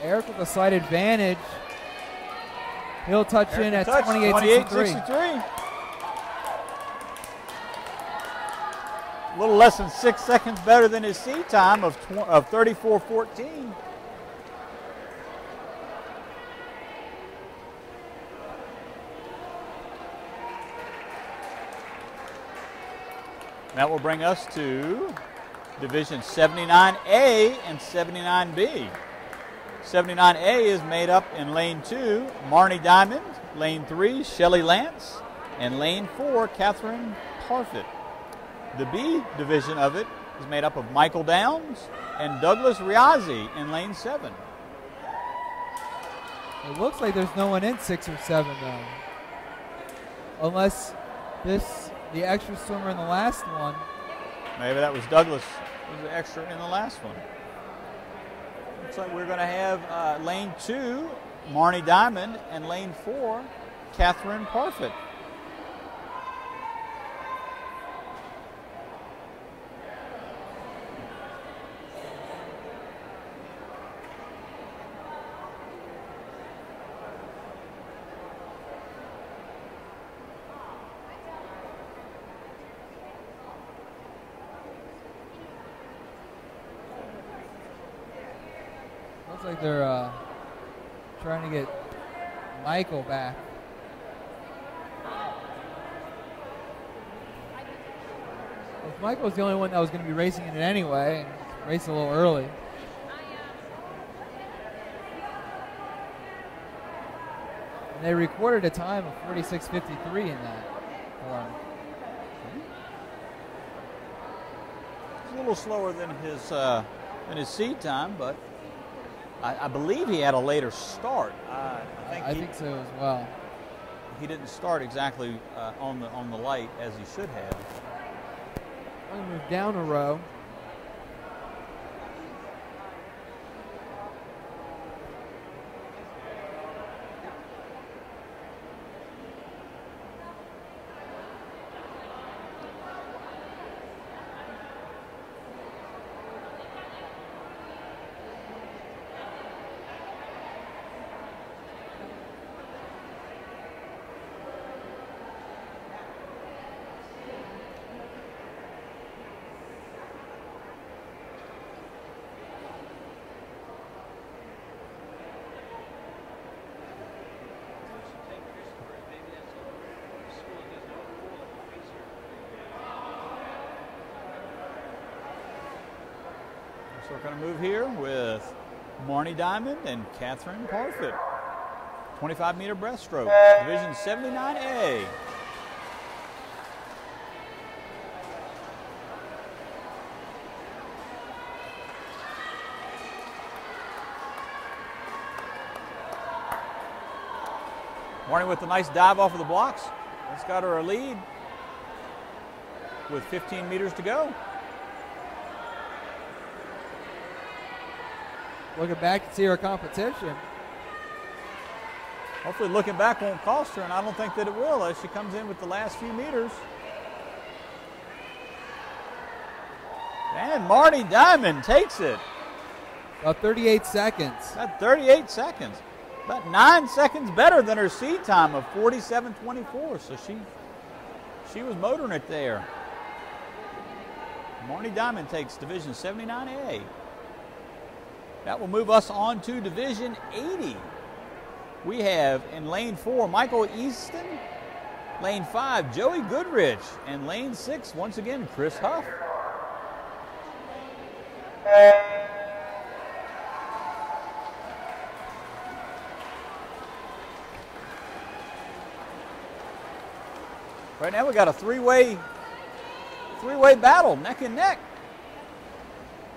Speaker 1: Eric with a slight advantage. He'll touch in at 28.63.
Speaker 2: A little less than 6 seconds better than his seed time of 34.14. That will bring us to Division 79A and 79B. 79A is made up in Lane 2, Marnie Diamond, Lane 3, Shelley Lance, and Lane 4, Catherine Parfit. The B division of it is made up of Michael Downs and Douglas Riazzi in Lane 7.
Speaker 1: It looks like there's no one in 6 or 7 though. Unless the extra swimmer in the last one.
Speaker 2: Maybe that was Douglas, who was the extra in the last one. Looks like we're going to have Lane 2, Marnie Diamond, and Lane 4, Catherine Parfit.
Speaker 1: Looks like they're trying to get Michael back. Well, Michael was the only one that was going to be racing in it anyway, and raced a little early. And they recorded a time of 46.53 in that form.
Speaker 2: It's a little slower than his seed time, but I believe he had a later start.
Speaker 1: I think so as well.
Speaker 2: He didn't start exactly on the light as he should have.
Speaker 1: I'm going to move down a row.
Speaker 2: So we're going to move here with Marnie Diamond and Catherine Parfit. 25-meter breaststroke, Division 79A. Marnie with a nice dive off of the blocks. That's got her a lead with 15 meters to go.
Speaker 1: Looking back to see her competition.
Speaker 2: Hopefully looking back won't cost her, and I don't think that it will as she comes in with the last few meters. And Marnie Diamond takes it.
Speaker 1: About 38 seconds.
Speaker 2: About 38 seconds. About 9 seconds better than her seed time of 47.24. So she was motoring it there. Marnie Diamond takes Division 79A. That will move us on to Division 80. We have in lane 4, Michael Easton. Lane 5, Joey Goodrich. And lane 6, once again, Chris Huff. Right now we got a three-way battle, neck and neck.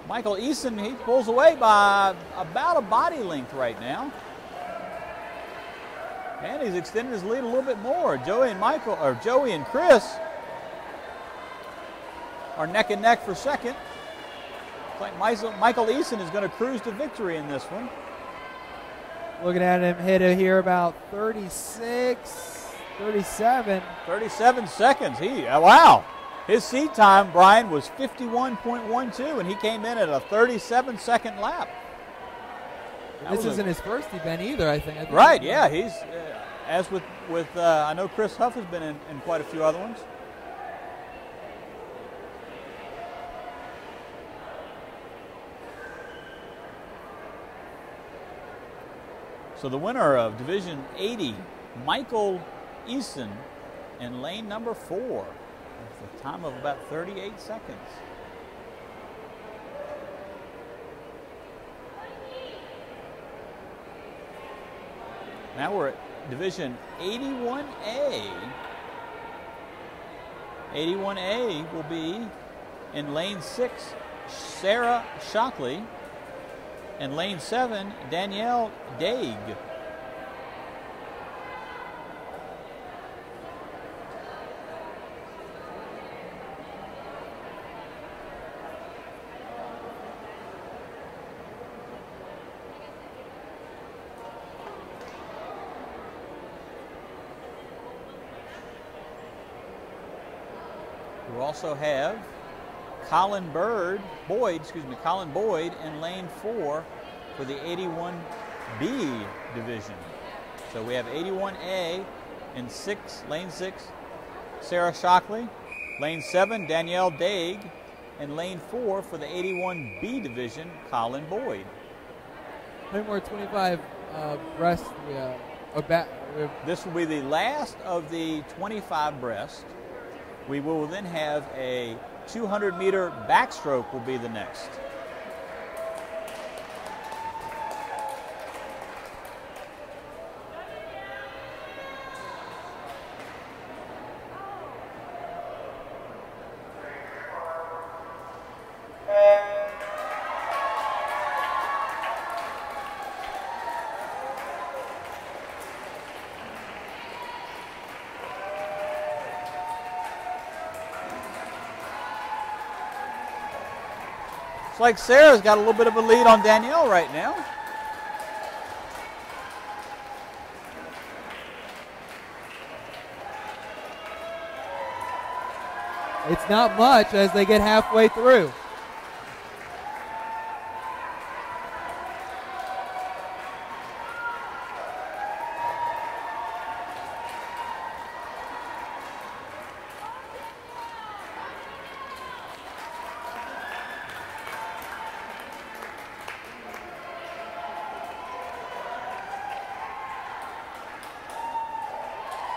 Speaker 2: Michael Easton, he pulls away by about a body length right now. And he's extended his lead a little bit more. Joey and Chris are neck and neck for second. Looks like Michael Easton is going to cruise to victory in this one.
Speaker 1: Looking at him hit it here about 36, 37.
Speaker 2: 37 seconds. Wow. His seed time, Brian, was 51.12, and he came in at a 37-second lap.
Speaker 1: This isn't his first event either, I think.
Speaker 2: Right, yeah. He's, as with I know Chris Huff has been in quite a few other ones. So the winner of Division 80, Michael Easton, in lane number 4, with a time of about 38 seconds. Now we're at Division 81A. 81A will be in lane 6, Sarah Shockley. And lane 7, Danielle Daig. We also have Colin Boyd in lane 4 for the 81B division. So we have 81A in lane 6, Sarah Shockley, lane 7, Danielle Daig, and lane 4 for the 81B division, Colin Boyd.
Speaker 1: How more 25 breast?
Speaker 2: This will be the last of the 25 breast. We will then have a 200-meter backstroke will be the next. It's like Sarah's got a little bit of a lead on Danielle right now.
Speaker 1: It's not much as they get halfway through.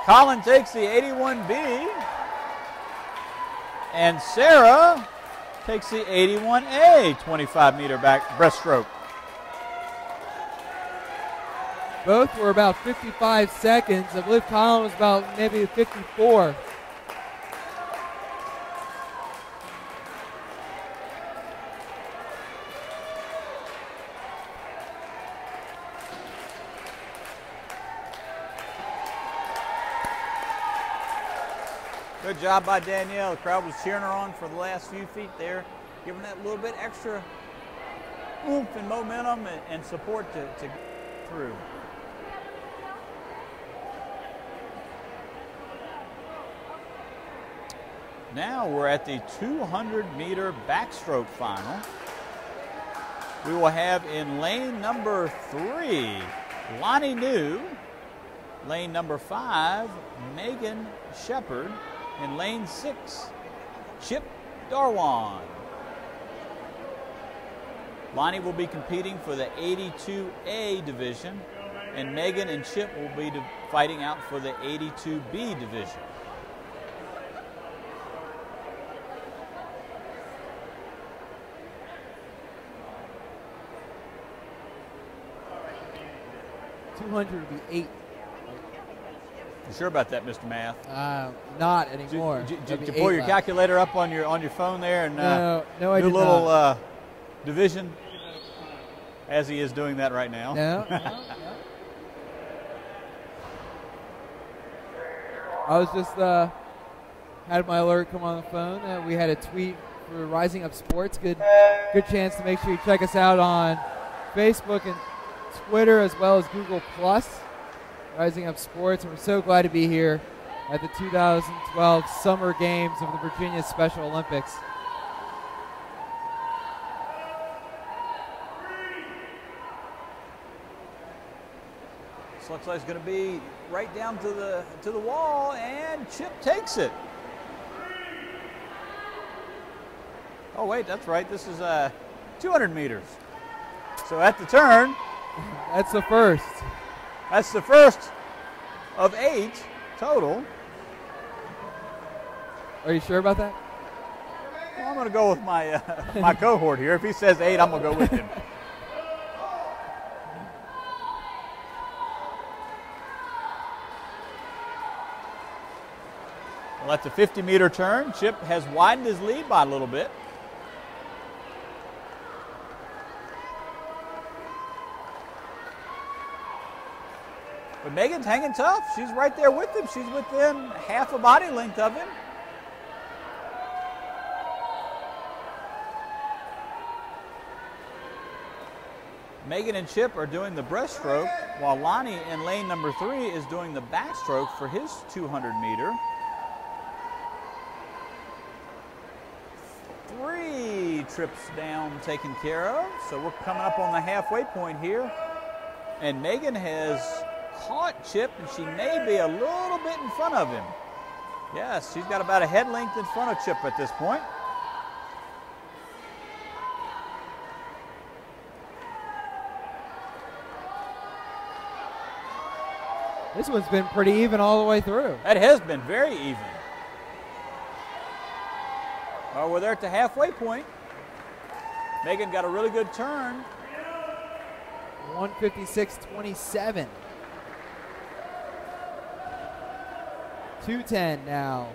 Speaker 2: Colin takes the 81B, and Sarah takes the 81A 25-meter back breaststroke.
Speaker 1: Both were about 55 seconds. I believe Colin was about maybe 54.
Speaker 2: Good job by Danielle. The crowd was cheering her on for the last few feet there, giving that little bit extra oomph and momentum and support to get through. Now we're at the 200-meter backstroke final. We will have in lane number 3, Lonnie New. Lane number 5, Megan Shepard. In lane 6, Chip Darwan. Lonnie will be competing for the 82A division, and Megan and Chip will be fighting out for the 82B division.
Speaker 1: $200 would be 8.
Speaker 2: You sure about that, Mr. Math?
Speaker 1: Not anymore.
Speaker 2: Did you pull your calculator up on your phone there and
Speaker 1: no, I
Speaker 2: do a
Speaker 1: did
Speaker 2: little
Speaker 1: not.
Speaker 2: division? As he is doing that right now.
Speaker 1: No. I was just had my alert come on the phone. We had a tweet for Rising Up Sports. Good chance to make sure you check us out on Facebook and Twitter as well as Google Plus. Rising Up Sports, and we're so glad to be here at the 2012 Summer Games of the Virginia Special Olympics.
Speaker 2: This looks like it's going to be right down to the wall, and Chip takes it. Oh wait, that's right. This is 200 meters. So at the turn,
Speaker 1: that's the first.
Speaker 2: That's the first of 8 total.
Speaker 1: Are you sure about that?
Speaker 2: Well, I'm going to go with my my cohort here. If he says 8, I'm going to go with him. Well, at the 50-meter turn, Chip has widened his lead by a little bit. But Megan's hanging tough. She's right there with him. She's within half a body length of him. Megan and Chip are doing the breaststroke, while Lonnie in lane number 3 is doing the backstroke for his 200-meter. 3 trips down taken care of. So we're coming up on the halfway point here. And Megan has caught Chip, and she may be a little bit in front of him. Yes, she's got about a head length in front of Chip at this point.
Speaker 1: This one's been pretty even all the way through.
Speaker 2: That has been very even. Well, we're there at the halfway point. Megan got a really good turn.
Speaker 1: 156.27. 210 now.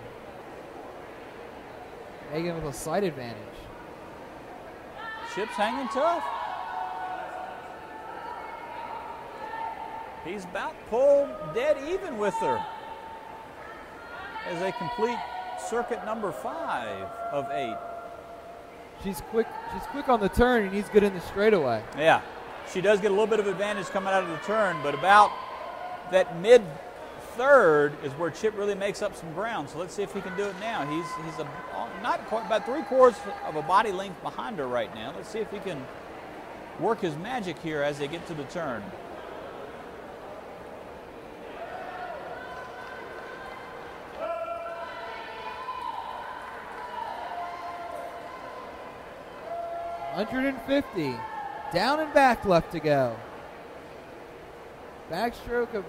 Speaker 1: Megan with a slight advantage.
Speaker 2: Chip's hanging tough. He's about pulled dead even with her as they complete circuit number 5 of 8.
Speaker 1: She's quick on the turn, and he's good in the straightaway.
Speaker 2: Yeah, she does get a little bit of advantage coming out of the turn, but about that mid-third is where Chip really makes up some ground. So let's see if he can do it now. He's not quite, about 3/4 of a body length behind her right now. Let's see if he can work his magic here as they get to the turn.
Speaker 1: $150. Down and back left to go. Backstroke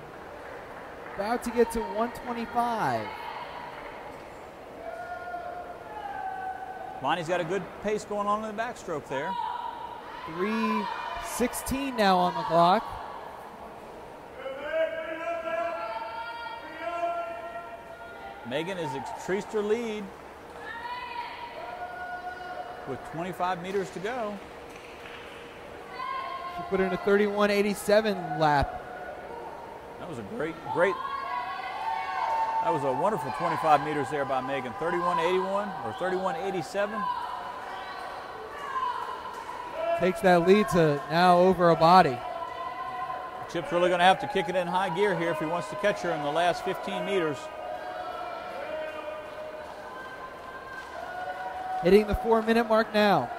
Speaker 1: about to get to 125.
Speaker 2: Lonnie's got a good pace going on in the backstroke there.
Speaker 1: 3:16 now on the clock.
Speaker 2: Megan has increased her lead with 25 meters to go.
Speaker 1: She put in a 31:87 lap.
Speaker 2: That was a that was a wonderful 25 meters there by Megan. 31:81 or 31:87.
Speaker 1: Takes that lead to now over a body.
Speaker 2: Chip's really going to have to kick it in high gear here if he wants to catch her in the last 15 meters.
Speaker 1: Hitting the 4-minute mark now.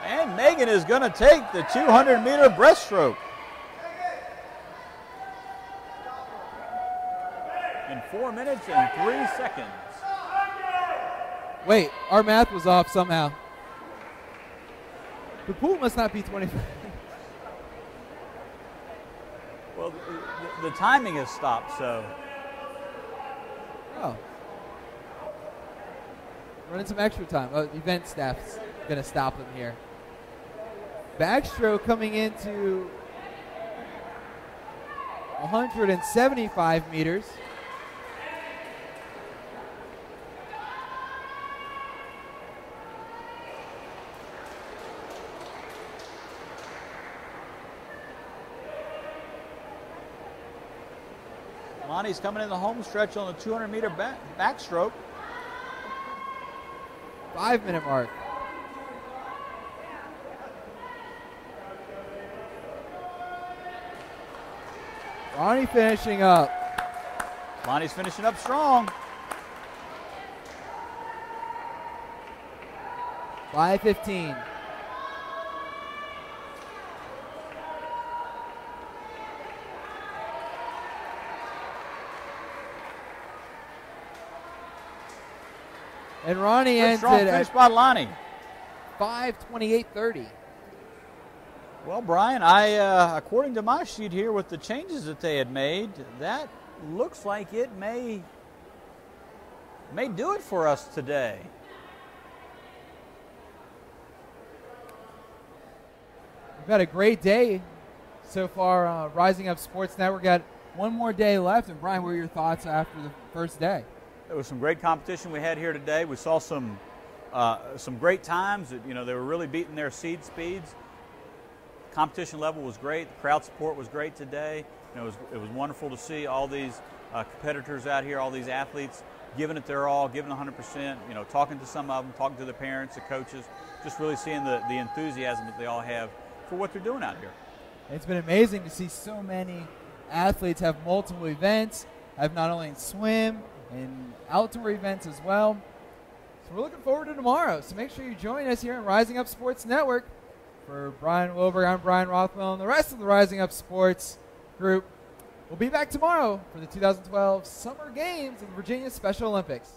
Speaker 2: And Megan is going to take the 200-meter breaststroke. In 4 minutes and 3 seconds.
Speaker 1: Wait, our math was off somehow. The pool must not be 25.
Speaker 2: Well, the timing has stopped, so.
Speaker 1: Oh. Running some extra time. Oh, event staff's going to stop them here. Backstroke coming into 175 meters.
Speaker 2: Lonnie's coming in the home stretch on the 200-meter backstroke.
Speaker 1: 5-minute mark. Ronnie finishing up.
Speaker 2: Lonnie's finishing up strong.
Speaker 1: 5:15. And Ronnie ends
Speaker 2: strong
Speaker 1: it
Speaker 2: finish
Speaker 1: at
Speaker 2: by Lonnie.
Speaker 1: 5:28.30.
Speaker 2: Well, Brian, according to my sheet here with the changes that they had made, that looks like it may do it for us today.
Speaker 1: We've had a great day so far. Rising Up Sports Network got one more day left. And Brian, what were your thoughts after the first day?
Speaker 2: There was some great competition we had here today. We saw some great times. They were really beating their seed speeds. Competition level was great. The crowd support was great today. It was wonderful to see all these competitors out here, all these athletes giving it their all, giving 100%. Talking to some of them, talking to the parents, the coaches, just really seeing the enthusiasm that they all have for what they're doing out here.
Speaker 1: It's been amazing to see so many athletes have multiple events, have not only in swim and outdoor events as well. So we're looking forward to tomorrow. So make sure you join us here on Rising Up Sports Network. For Brian Wilberg, I'm Brian Rothwell, and the rest of the Rising Up Sports group. We'll be back tomorrow for the 2012 Summer Games of the Virginia Special Olympics.